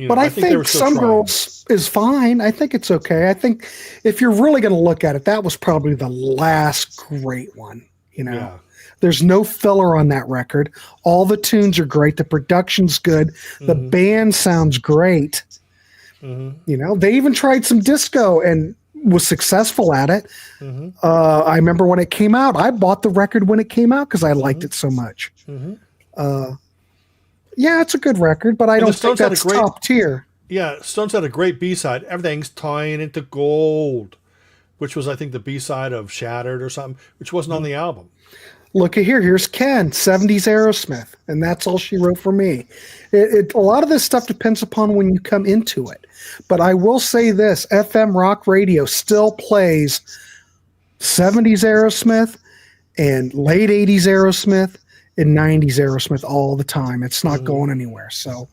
Speaker 1: But I think Some Girls is fine. I think it's okay. I think if you're really going to look at it, that was probably the last great one. Yeah. There's no filler on that record. All the tunes are great. The production's good. The band sounds great. They even tried some disco and was successful at it. I remember when it came out. I bought the record when it came out because I liked it so much. Yeah, it's a good record, but I don't think that's top tier.
Speaker 3: Yeah, Stones had a great B-side. Everything's tying into gold, which was, I think, the B-side of Shattered or something, which wasn't on the album.
Speaker 1: Look at here. Here's Ken, 70s Aerosmith, and that's all she wrote for me. A lot of this stuff depends upon when you come into it. But I will say this, FM rock radio still plays 70s Aerosmith and late 80s Aerosmith and 90s Aerosmith all the time. It's not going anywhere. So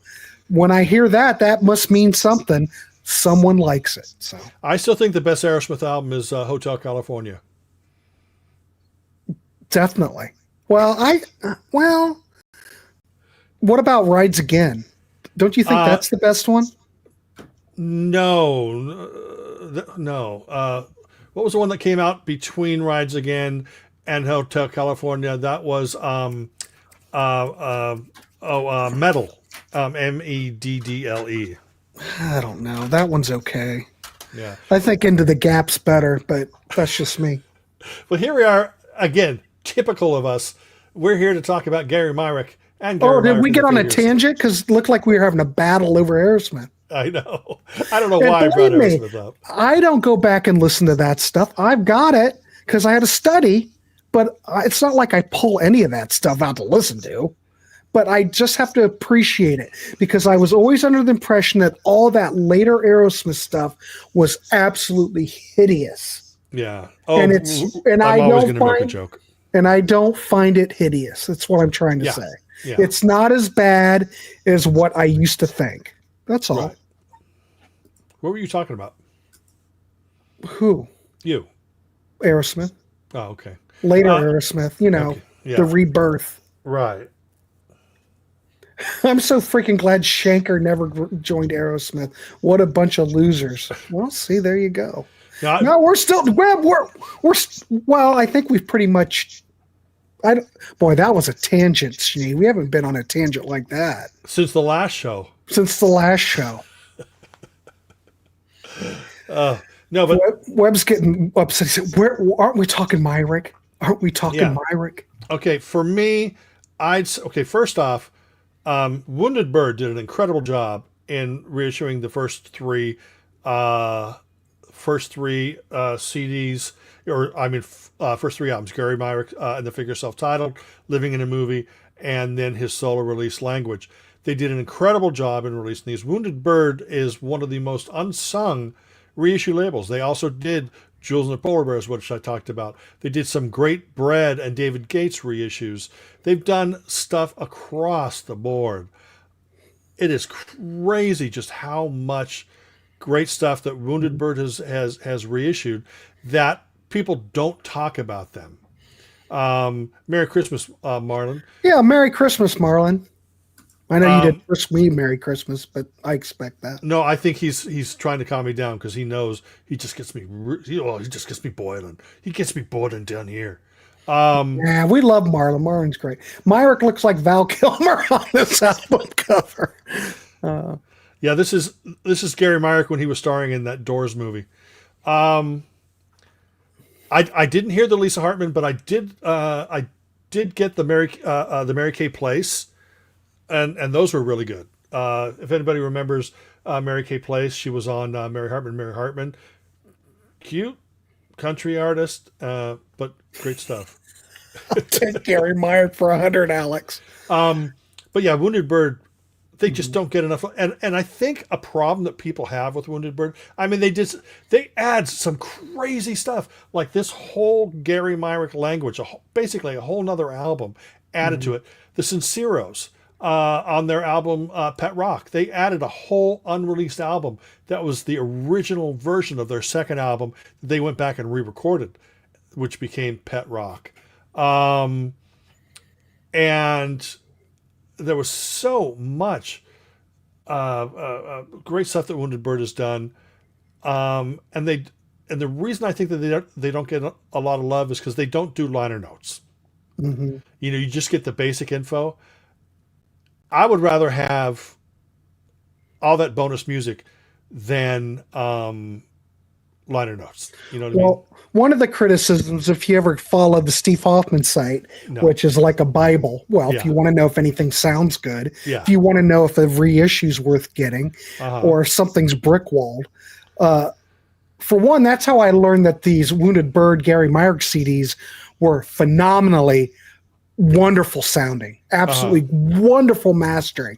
Speaker 1: when I hear that, that must mean something. Someone likes it. So
Speaker 3: I still think the best Aerosmith album is Hotel California.
Speaker 1: Definitely. Well, what about Rides Again? Don't you think that's the best one?
Speaker 3: No. What was the one that came out between Rides Again and Hotel California? That was Meddle. Meddle.
Speaker 1: I don't know. That one's okay.
Speaker 3: Yeah.
Speaker 1: I think Into the Gap's better, but that's just me.
Speaker 3: Well, here we are again. Typical of us. We're here to talk about Gary Myrick and Gary
Speaker 1: did
Speaker 3: Myrick
Speaker 1: we get on a tangent? Because it looked like we were having a battle over Aerosmith.
Speaker 3: I know. I don't know why I brought Aerosmith up.
Speaker 1: I don't go back and listen to that stuff. I've got it because I had to study, but it's not like I pull any of that stuff out to listen to. But I just have to appreciate it because I was always under the impression that all that later Aerosmith stuff was absolutely hideous.
Speaker 3: Yeah.
Speaker 1: I'm always
Speaker 3: going to make a joke.
Speaker 1: And I don't find it hideous. That's what I'm trying to say. Yeah. It's not as bad as what I used to think. That's all.
Speaker 3: What were you talking about?
Speaker 1: Who?
Speaker 3: You.
Speaker 1: Aerosmith.
Speaker 3: Oh, okay.
Speaker 1: Later Aerosmith,
Speaker 3: Okay. Yeah.
Speaker 1: the rebirth.
Speaker 3: Right.
Speaker 1: I'm so freaking glad Shanker never joined Aerosmith. What a bunch of losers. Well, see, there you go.
Speaker 3: Now,
Speaker 1: No, we're still well, I think we've pretty much boy, that was a tangent, Schnee. We haven't been on a tangent like that
Speaker 3: since the last show. No, but
Speaker 1: Webb's getting upset. He said, aren't we talking Myrick? Aren't we talking Myrick?
Speaker 3: Okay, for me, first off, Wounded Bird did an incredible job in reissuing the first three CDs, first three albums, Gary Myrick and the figure self-titled, Living in a Movie, and then his solo release, Language. They did an incredible job in releasing these. Wounded Bird is one of the most unsung reissue labels. They also did Jules and the Polar Bears, which I talked about. They did some great Bread and David Gates reissues. They've done stuff across the board. It is crazy just how much great stuff that Wounded Bird has reissued that people don't talk about them. Merry Christmas, Marlon.
Speaker 1: Yeah, Merry Christmas, Marlon. I know you didn't wish me Merry Christmas, but I expect that.
Speaker 3: No, I think he's trying to calm me down because he knows he just gets me boiling. He gets me boiling down here.
Speaker 1: Yeah, we love Marlon. Marlon's great. Myrick looks like Val Kilmer on this album cover.
Speaker 3: Yeah, this is Gary Myrick when he was starring in that Doors movie. I didn't hear the Lisa Hartman, but I did get the Mary Kay Place, and those were really good. If anybody remembers Mary Kay Place, she was on Mary Hartman. Cute country artist, but great stuff.
Speaker 1: I'll take Gary Myrick for 100, Alex.
Speaker 3: But yeah, Wounded Bird, they just don't get enough. And I think a problem that people have with Wounded Bird, I mean, they add some crazy stuff, like this whole Gary Myrick Language, basically a whole nother album added to it. The Sinceros, on their album Pet Rock, they added a whole unreleased album that was the original version of their second album that they went back and re-recorded, which became Pet Rock. And there was so much great stuff that Wounded Bird has done, and the reason I think that they don't get a lot of love is because they don't do liner notes.
Speaker 1: Mm-hmm.
Speaker 3: You just get the basic info. I would rather have all that bonus music than liner notes. You know what I mean?
Speaker 1: One of the criticisms, if you ever follow the Steve Hoffman site, which is like a Bible, if you want to know if anything sounds good, if you want to know if a reissue's worth getting, or if something's brick-walled, for one, that's how I learned that these Wounded Bird Gary Myrick CDs were phenomenally wonderful sounding, absolutely wonderful mastering.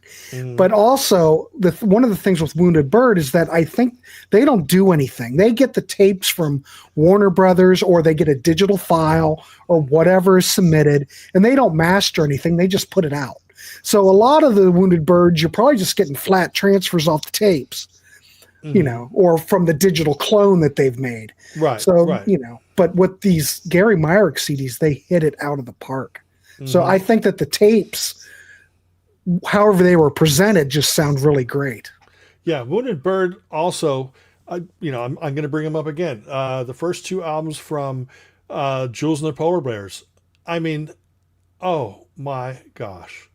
Speaker 1: But also, one of the things with Wounded Bird is that I think they don't do anything. They get the tapes from Warner Brothers, or they get a digital file or whatever is submitted, and they don't master anything. They just put it out. So a lot of the Wounded Birds, you're probably just getting flat transfers off the tapes, or from the digital clone that they've made.
Speaker 3: Right.
Speaker 1: So, but with these Gary Myrick CDs, they hit it out of the park. So I think that the tapes, however they were presented, just sound really great.
Speaker 3: Yeah, Wounded Bird also, I'm going to bring them up again. The first two albums from Jules and the Polar Bears. I mean, oh my gosh.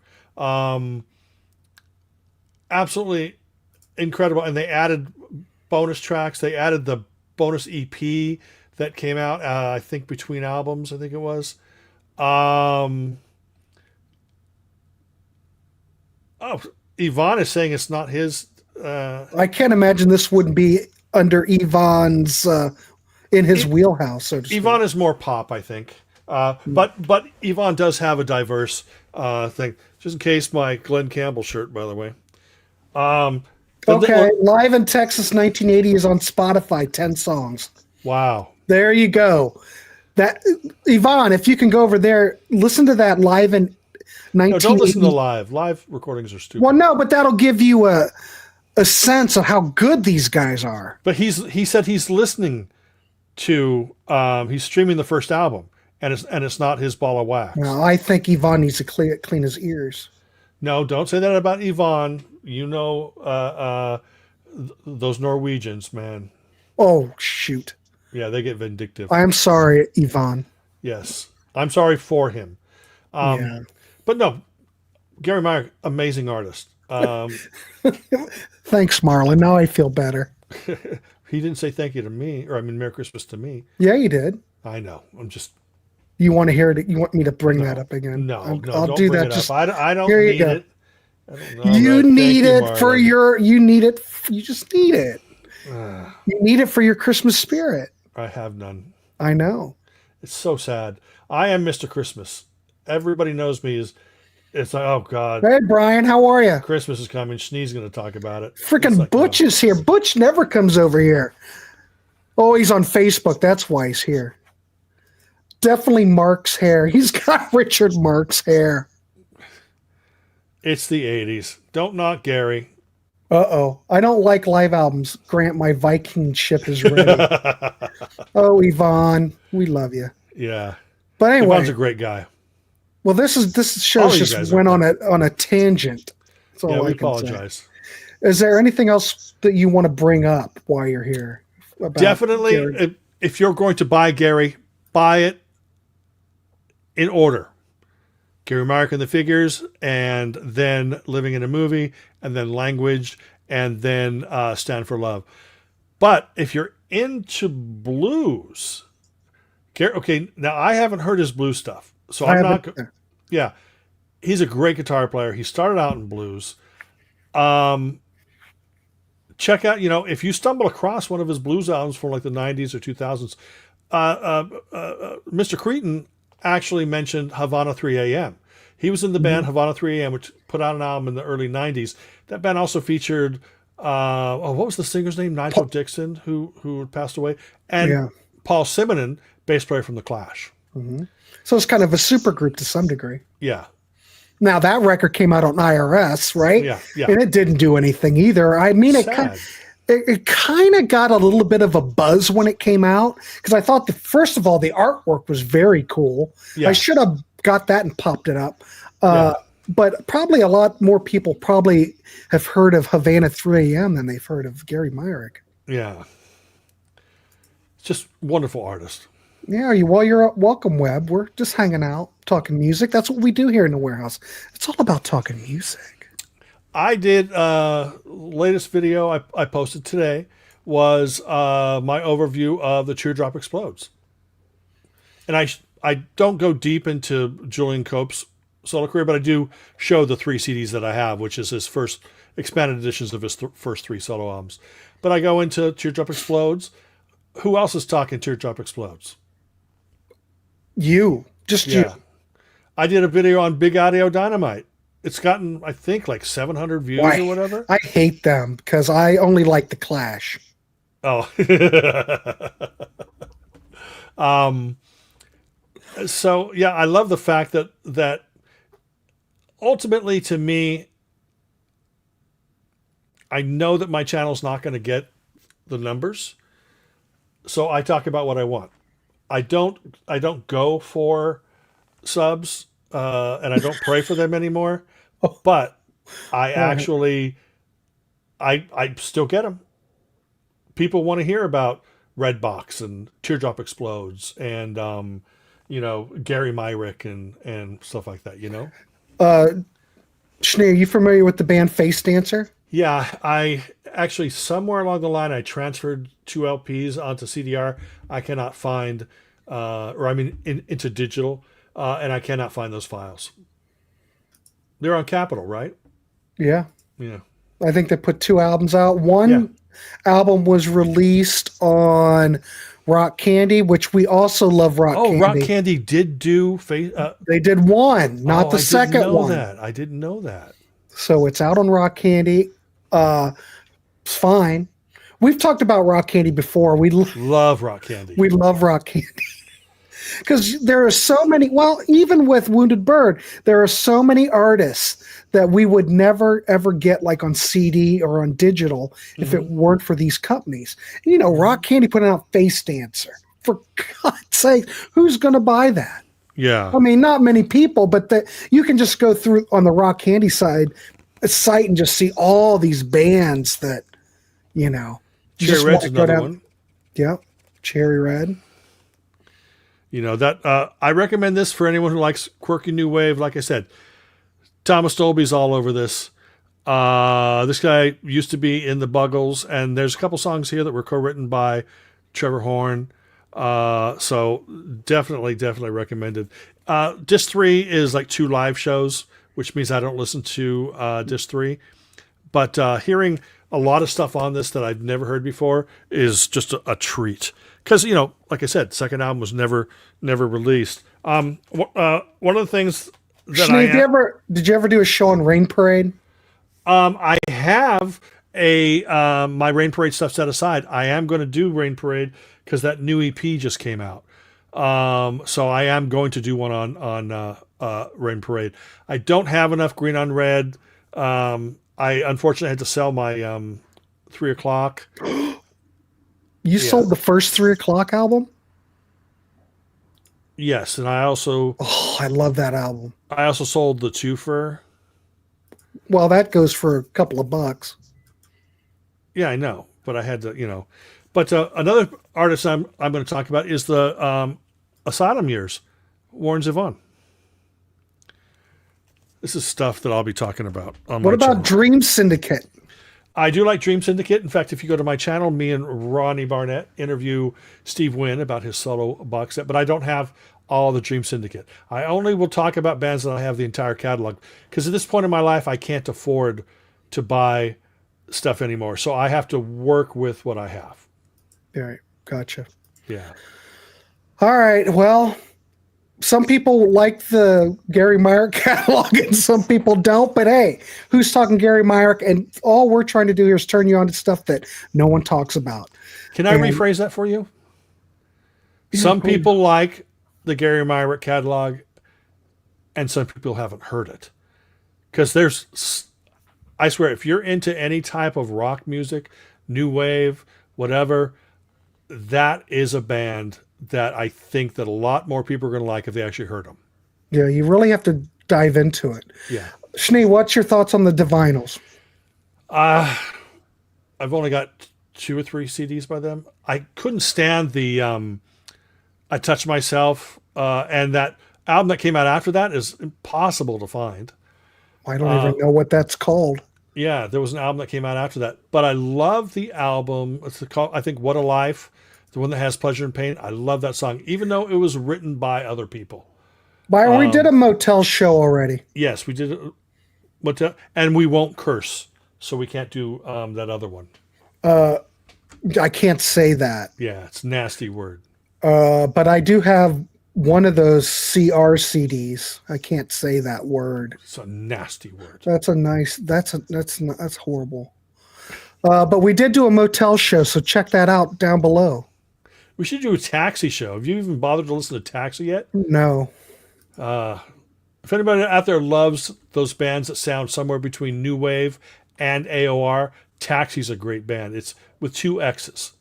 Speaker 3: Absolutely incredible. And they added bonus tracks. They added the bonus EP that came out, I think, between albums, I think it was. Yvonne is saying it's not his.
Speaker 1: I can't imagine this wouldn't be under Yvonne's in his wheelhouse. So to speak.
Speaker 3: Yvonne is more pop, I think. But Yvonne does have a diverse thing. Just in case, my Glenn Campbell shirt, by the way.
Speaker 1: Okay, Live in Texas 1980 is on Spotify. 10 songs.
Speaker 3: Wow.
Speaker 1: There you go. That Yvonne, if you can go over there, listen to that Live in 1980.
Speaker 3: No, don't listen to live. Live recordings are stupid.
Speaker 1: Well, no, but that'll give you a a sense of how good these guys are.
Speaker 3: But he said he's listening to he's streaming the first album, and it's not his ball of wax.
Speaker 1: Well, I think Yvonne needs to clean his ears.
Speaker 3: No, don't say that about Yvonne. You know, those Norwegians, man.
Speaker 1: Oh, shoot.
Speaker 3: Yeah, they get vindictive.
Speaker 1: I'm sorry, Yvonne.
Speaker 3: Yes, I'm sorry for him.
Speaker 1: Yeah.
Speaker 3: But no, Gary Myrick, amazing artist.
Speaker 1: Thanks, Marlon. Now I feel better.
Speaker 3: He didn't say thank you to me, or I mean, Merry Christmas to me.
Speaker 1: Yeah, you did.
Speaker 3: I know. I'm just.
Speaker 1: You want to hear it? You want me to bring that up again?
Speaker 3: No,
Speaker 1: I'll
Speaker 3: don't
Speaker 1: do
Speaker 3: bring
Speaker 1: that.
Speaker 3: it
Speaker 1: Just
Speaker 3: up. I don't
Speaker 1: here you
Speaker 3: need
Speaker 1: go.
Speaker 3: it. I don't
Speaker 1: You
Speaker 3: know.
Speaker 1: need
Speaker 3: Thank
Speaker 1: it
Speaker 3: you,
Speaker 1: for
Speaker 3: Marlon.
Speaker 1: your. You need it. You just need it. You need it for your Christmas spirit.
Speaker 3: I have none.
Speaker 1: I know.
Speaker 3: It's so sad. I am Mr. Christmas. Everybody knows me as. It's like, oh God,
Speaker 1: Hey, Brian, how are you?
Speaker 3: Christmas is coming. Schnee's going to talk about it.
Speaker 1: Freaking
Speaker 3: It's like,
Speaker 1: Butch
Speaker 3: no.
Speaker 1: is here. Butch never comes over here. Oh, he's on Facebook. That's why he's here. Definitely Mark's hair. He's got Richard Mark's hair.
Speaker 3: It's the 80s. Don't knock Gary.
Speaker 1: Uh-oh. I don't like live albums. Grant, my Viking ship is ready. Oh, Yvonne, we love you.
Speaker 3: Yeah.
Speaker 1: But anyway,
Speaker 3: Yvonne's a great guy.
Speaker 1: well, this show
Speaker 3: All you
Speaker 1: just
Speaker 3: guys are
Speaker 1: went on a tangent. That's all
Speaker 3: Yeah, we
Speaker 1: I can say.
Speaker 3: apologize.
Speaker 1: Is there anything else that you want to bring up while you're here? About
Speaker 3: Definitely,
Speaker 1: Gary?
Speaker 3: if you're going to buy Gary, buy it in order. Gary Myrick and the Figures, and then Living in a Movie, and then Language, and then Stand for Love. But if you're into blues, Gary, okay, now I haven't heard his blues stuff, so I'm not. Yeah, he's a great guitar player. He started out in blues. Check out, if you stumble across one of his blues albums from like the 90s or 2000s, Mr. Cretin actually mentioned Havana 3 a.m. He was in the band Havana 3 a.m., which put out an album in the early 90s. That band also featured, what was the singer's name? Nigel Dixon, who passed away, and Paul Simonon, bass player from The Clash.
Speaker 1: So it's kind of a super group to some degree.
Speaker 3: Yeah.
Speaker 1: Now that record came out on IRS, right?
Speaker 3: Yeah.
Speaker 1: And it didn't do anything either. I mean, it kind of got a little bit of a buzz when it came out because I thought first of all the artwork was very cool.
Speaker 3: Yeah.
Speaker 1: I should have got that and popped it up. But probably a lot more people probably have heard of Havana 3 a.m. than they've heard of Gary Myrick.
Speaker 3: Yeah. Just wonderful artist.
Speaker 1: Yeah, you're welcome, Webb. We're just hanging out, talking music. That's what we do here in the warehouse. It's all about talking music.
Speaker 3: I did latest video I posted today was my overview of the Teardrop Explodes, and I don't go deep into Julian Cope's solo career, but I do show the 3 CDs that I have, which is his first expanded editions of his first 3 solo albums. But I go into Teardrop Explodes. Who else is talking Teardrop Explodes?
Speaker 1: You.
Speaker 3: I did a video on Big Audio Dynamite. It's gotten, I think, like 700 views or whatever.
Speaker 1: I hate them because I only like the Clash.
Speaker 3: Oh. So, yeah, I love the fact that ultimately, to me, I know that my channel's not going to get the numbers, so I talk about what I want. I don't go for subs, and I don't pray for them anymore. But I actually, I still get them. People want to hear about Redbox and Teardrop Explodes and Gary Myrick and stuff like that.
Speaker 1: Schnee, are you familiar with the band Face Dancer?
Speaker 3: Yeah, I actually somewhere along the line I transferred 2 LPs onto CDR. I cannot find, into digital, and I cannot find those files. They're on Capitol, right?
Speaker 1: Yeah.
Speaker 3: Yeah.
Speaker 1: I think they put 2 albums out. One album was released on Rock Candy, which we also love Rock Candy.
Speaker 3: Oh, Rock Candy did do...
Speaker 1: they did one, not the second one.
Speaker 3: I didn't know that.
Speaker 1: So it's out on Rock Candy. It's fine. We've talked about Rock Candy before. We
Speaker 3: love Rock Candy.
Speaker 1: We love Rock Candy. Because there are so many, well, even with Wounded Bird, there are so many artists that we would never ever get like on CD or on digital if it weren't for these companies. You know, Rock Candy put out Face Dancer. For God's sake, who's going to buy that?
Speaker 3: Yeah.
Speaker 1: I mean, not many people, but you can just go through on the Rock Candy site and just see all these bands that, you know.
Speaker 3: Cherry Red's another one.
Speaker 1: Yep. Cherry Red.
Speaker 3: You know, that I recommend this for anyone who likes quirky new wave. Like I said, Thomas Dolby's all over this. This guy used to be in the Buggles, and there's a couple songs here that were co-written by Trevor Horn. So definitely recommended. Disc 3 is like 2 live shows, which means I don't listen to Disc 3. But hearing a lot of stuff on this that I've never heard before is just a treat. Because, you know, like I said, second album was never released. One of the things that
Speaker 1: Schnee, did you ever do a show on Rain Parade?
Speaker 3: I have my Rain Parade stuff set aside. I am going to do Rain Parade because that new EP just came out. So I am going to do one on Rain Parade. I don't have enough Green on Red. I unfortunately had to sell my 3 o'clock.
Speaker 1: You sold the first 3 o'clock album?
Speaker 3: Yes, and I also...
Speaker 1: Oh, I love that album.
Speaker 3: I also sold the twofer.
Speaker 1: Well, that goes for a couple of bucks.
Speaker 3: Yeah, I know, but I had to, you know. But another artist I'm going to talk about is the Asylum years, Warren Zevon. This is stuff that I'll be talking about on my
Speaker 1: What about
Speaker 3: channel.
Speaker 1: Dream Syndicate?
Speaker 3: I do like Dream Syndicate. In fact, if you go to my channel, me and Ronnie Barnett interview Steve Wynn about his solo box set, but I don't have all the Dream Syndicate. I only will talk about bands that I have the entire catalog, because at this point in my life, I can't afford to buy stuff anymore. So I have to work with what I have.
Speaker 1: All right, gotcha.
Speaker 3: Yeah.
Speaker 1: All right, well, some people like the Gary Myrick catalog and some people don't, but hey, who's talking Gary Myrick? And all we're trying to do here is turn you on to stuff that no one talks about.
Speaker 3: Can I rephrase that for you? Some people like the Gary Myrick catalog, and some people haven't heard it. Because I swear, if you're into any type of rock music, new wave, whatever, that is a band that I think that a lot more people are going to like if they actually heard them.
Speaker 1: Yeah, you really have to dive into it.
Speaker 3: Yeah.
Speaker 1: Schnee, what's your thoughts on the Divinyls?
Speaker 3: I've only got 2 or 3 CDs by them. I couldn't stand the I Touch Myself, and that album that came out after that is impossible to find.
Speaker 1: I don't even know what that's called.
Speaker 3: Yeah, there was an album that came out after that. But I love the album. It's called, I think, What a Life, the one that has Pleasure and Pain. I love that song, even though it was written by other people.
Speaker 1: Byron, we did a motel show already.
Speaker 3: Yes, we did a motel, and we won't curse, so we can't do that other one.
Speaker 1: I can't say that.
Speaker 3: Yeah, it's a nasty word.
Speaker 1: But I do have one of those CR CDs. I can't say that word.
Speaker 3: It's a nasty word.
Speaker 1: That's horrible. But we did do a motel show, so check that out down below.
Speaker 3: We should do a Taxi show. Have you even bothered to listen to Taxi yet?
Speaker 1: No.
Speaker 3: If anybody out there loves those bands that sound somewhere between new wave and AOR, Taxi's a great band. It's with 2 X's.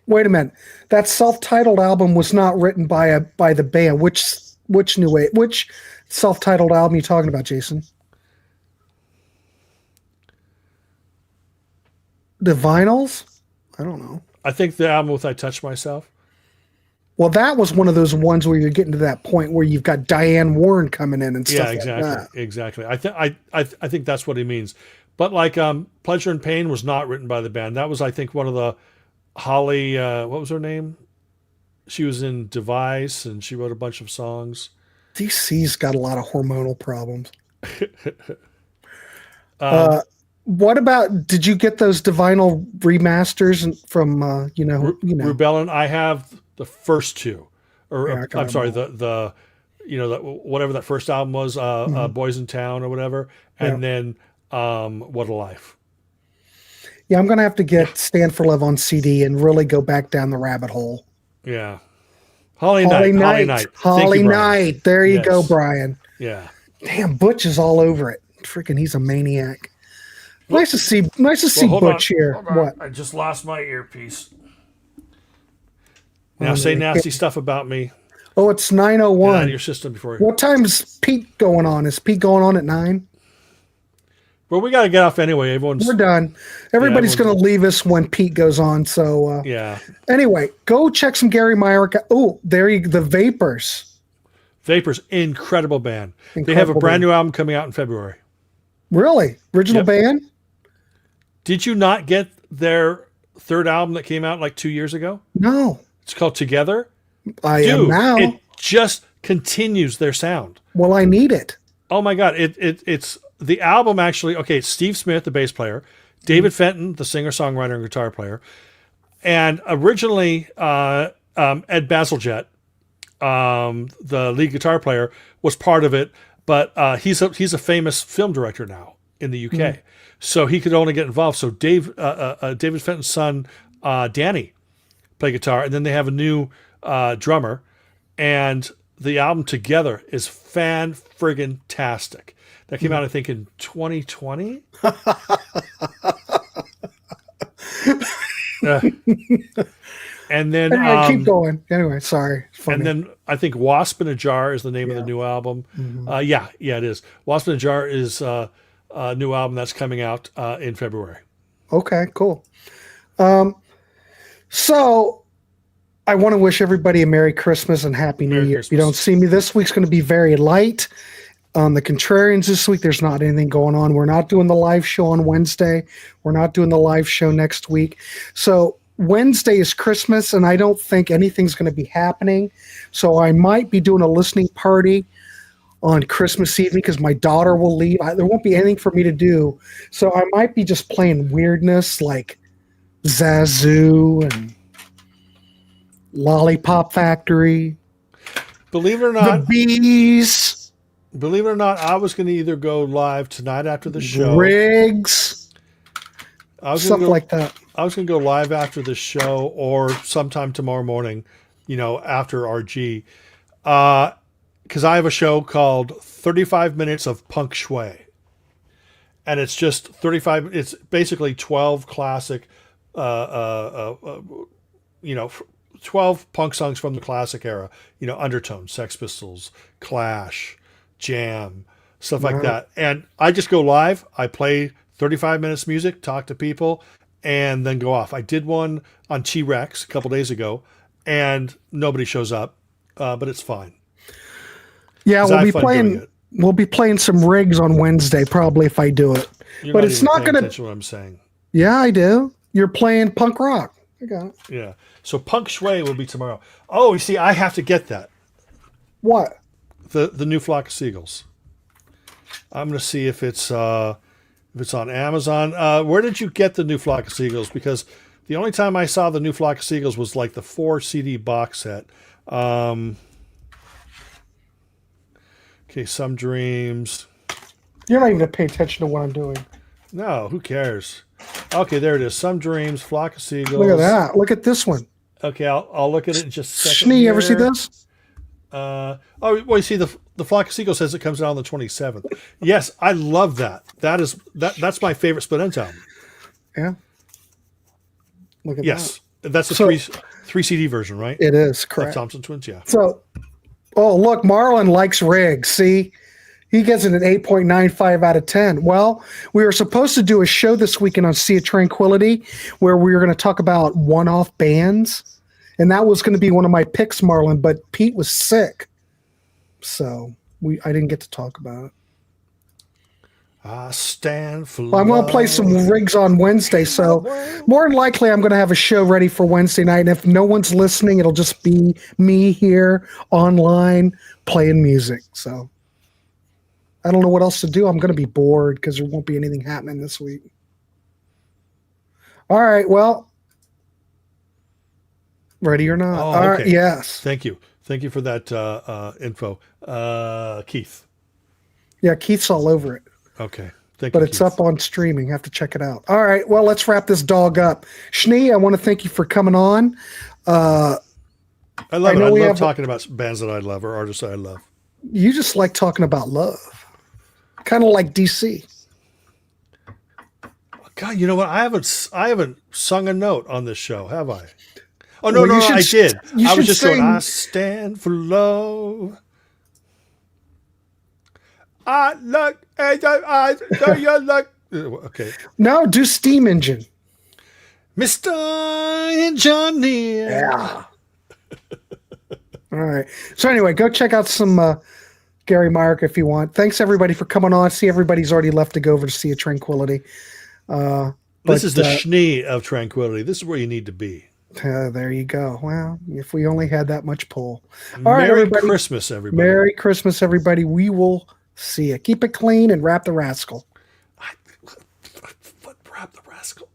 Speaker 1: Wait a minute. That self-titled album was not written by the band. Which new wave? Which self-titled album are you talking about, Jason? The Vinyls? I don't know.
Speaker 3: I think the album with I Touch Myself.
Speaker 1: Well, that was one of those ones where you're getting to that point where you've got Diane Warren coming in and stuff.
Speaker 3: Yeah, exactly,
Speaker 1: like that.
Speaker 3: exactly. I think that's what he means. But like Pleasure and Pain was not written by the band. That was, I think, one of the Holly. What was her name? She was in Device, and she wrote a bunch of songs.
Speaker 1: DC's got a lot of hormonal problems. What about? Did you get those Divinyl remasters from?
Speaker 3: Rebellion. I have the first 2, or
Speaker 1: Yeah,
Speaker 3: I'm sorry, the whatever that first album was, Boys in Town or whatever, and then What a Life.
Speaker 1: Yeah, I'm gonna have to get Stand for Love on CD and really go back down the rabbit hole.
Speaker 3: Yeah, Holly Knight.
Speaker 1: Holly
Speaker 3: Thank you, Brian.
Speaker 1: Knight. There you
Speaker 3: Yes.
Speaker 1: go, Brian.
Speaker 3: Yeah.
Speaker 1: Damn, Butch is all over it. Freaking, he's a maniac. Nice to see
Speaker 3: Hold
Speaker 1: Butch
Speaker 3: on,
Speaker 1: here.
Speaker 3: hold on.
Speaker 1: What?
Speaker 3: I just lost my earpiece. Now
Speaker 1: Oh,
Speaker 3: say
Speaker 1: man.
Speaker 3: nasty stuff about me.
Speaker 1: Oh, it's
Speaker 3: Get out of
Speaker 1: 9:01.
Speaker 3: your system before.
Speaker 1: What time's Pete going on? Is Pete going on at 9?
Speaker 3: Well, we got to get off anyway. Everyone's
Speaker 1: We're done. Everybody's going to leave us when Pete goes on. So
Speaker 3: yeah.
Speaker 1: anyway, go check some Gary Myrick. Oh, the Vapors.
Speaker 3: Vapors, incredible band. They have a
Speaker 1: Incredible
Speaker 3: brand
Speaker 1: band.
Speaker 3: new album coming out in February.
Speaker 1: Really? Original
Speaker 3: Yep.
Speaker 1: band?
Speaker 3: Did you not get their third album that came out like 2 years ago?
Speaker 1: No.
Speaker 3: It's called Together.
Speaker 1: I am now.
Speaker 3: It just continues their sound.
Speaker 1: Well, I need it.
Speaker 3: Oh my God. It's the album actually. Okay. It's Steve Smith, the bass player, David Fenton, the singer, songwriter, and guitar player. And originally, Ed Bazalgette, the lead guitar player, was part of it, but he's a famous film director now in the UK. So he could only get involved. So David Fenton's son, Danny, played guitar, and then they have a new drummer, and the album Together is fan-friggin-tastic. That came out, I think, in 2020. And then
Speaker 1: Anyway, keep going. Anyway, sorry. It's funny.
Speaker 3: and then I think Wasp in a Jar is the name of the new album. Yeah, it is. Wasp in a Jar is a new album that's coming out in February.
Speaker 1: Okay, cool. So I want to wish everybody a Merry Christmas and Happy New
Speaker 3: Merry
Speaker 1: Year.
Speaker 3: Christmas.
Speaker 1: You don't see me this week's going to be very light. On the Contrarians this week, there's not anything going on. We're not doing the live show on Wednesday. We're not doing the live show next week. So Wednesday is Christmas, and I don't think anything's going to be happening. So I might be doing a listening party on Christmas evening because my daughter will leave. There won't be anything for me to do. So I might be just playing weirdness like Zazu and Lollipop Factory,
Speaker 3: Believe it or
Speaker 1: the
Speaker 3: not,
Speaker 1: Bees,
Speaker 3: I was going to either go live tonight after the show.
Speaker 1: Riggs, stuff like that.
Speaker 3: I was going to go live after the show or sometime tomorrow morning, after RG. Because I have a show called 35 Minutes of Punk Shui. And it's just 35, it's basically 12 classic, 12 punk songs from the classic era. Undertones, Sex Pistols, Clash, Jam, stuff like that. And I just go live. I play 35 minutes music, talk to people, and then go off. I did one on T-Rex a couple days ago, and nobody shows up, but it's fine.
Speaker 1: Yeah,
Speaker 3: 'Cause I have fun doing it.
Speaker 1: we'll be playing some Riggs on Wednesday probably if I do it.
Speaker 3: You're
Speaker 1: But
Speaker 3: not
Speaker 1: it's
Speaker 3: even
Speaker 1: not
Speaker 3: paying
Speaker 1: going to.
Speaker 3: attention to what I'm saying.
Speaker 1: Yeah, I do. You're playing punk rock. I got it.
Speaker 3: Yeah. So Punk Shui will be tomorrow. Oh, you see, I have to get that.
Speaker 1: What?
Speaker 3: The new Flock of Seagulls. I'm going to see if it's on Amazon. Where did you get the new Flock of Seagulls? Because the only time I saw the new Flock of Seagulls was like the 4 CD box set. Okay, Some Dreams.
Speaker 1: You're not even going to pay attention to what I'm doing.
Speaker 3: No, who cares? Okay, there it is. Some Dreams, Flock of Seagulls.
Speaker 1: Look at that. Look at this one.
Speaker 3: Okay, I'll look at it in just a second.
Speaker 1: Schnee, you ever see
Speaker 3: here.
Speaker 1: this?
Speaker 3: You see the Flock of Seagulls says it comes out on the 27th. Yes, I love that. That's my favorite Split Ends album.
Speaker 1: Yeah. Look at
Speaker 3: Yes, that's the
Speaker 1: So-
Speaker 3: three CD version, right?
Speaker 1: that. It is,
Speaker 3: Of
Speaker 1: correct.
Speaker 3: Thompson Twins, yeah.
Speaker 1: So, oh, look, Marlon likes Riggs. See? He gets it an 8.95 out of 10. Well, we were supposed to do a show this weekend on Sea of Tranquility where we were going to talk about one-off bands. And that was going to be one of my picks, Marlon, but Pete was sick. So I didn't get to talk about it.
Speaker 3: I stand for
Speaker 1: Well, I'm going to play some Riggs on Wednesday. So more than likely, I'm going to have a show ready for Wednesday night. And if no one's listening, it'll just be me here online playing music. So I don't know what else to do. I'm going to be bored because there won't be anything happening this week. All right. Well, ready or not?
Speaker 3: Oh,
Speaker 1: All right.
Speaker 3: okay.
Speaker 1: Yes.
Speaker 3: Thank you for that info, Keith.
Speaker 1: Yeah. Keith's all over it.
Speaker 3: Okay, thank
Speaker 1: But
Speaker 3: you.
Speaker 1: it's
Speaker 3: Keith.
Speaker 1: up on streaming. Have to check it out. All right. Well, let's wrap this dog up. Schnee, I want to thank you for coming on.
Speaker 3: I love
Speaker 1: I
Speaker 3: it.
Speaker 1: know
Speaker 3: I
Speaker 1: we
Speaker 3: love
Speaker 1: have-
Speaker 3: talking about bands that I love or artists I love.
Speaker 1: You just like talking about love, kind of like DC.
Speaker 3: God, you know what? I haven't sung a note on this show, have I? Oh no,
Speaker 1: Well,
Speaker 3: no,
Speaker 1: you
Speaker 3: no,
Speaker 1: should
Speaker 3: I
Speaker 1: s-
Speaker 3: did.
Speaker 1: you
Speaker 3: I was
Speaker 1: should
Speaker 3: just going.
Speaker 1: sing-
Speaker 3: I stand for love. I look. I do you look? Okay,
Speaker 1: No, do steam engine.
Speaker 3: Mr. Engineer.
Speaker 1: Yeah. All right. So anyway, go check out some Gary Myrick if you want. Thanks everybody for coming on. See, everybody's already left to go over to see a Tranquility.
Speaker 3: This is the Schnee of tranquility. This is where you need to be.
Speaker 1: There you go. Well, if we only had that much pull. All right,
Speaker 3: Merry
Speaker 1: everybody.
Speaker 3: Christmas, everybody.
Speaker 1: Merry Christmas, everybody. We will see you. Keep it clean and wrap the rascal.
Speaker 3: What, Rap the Rascal?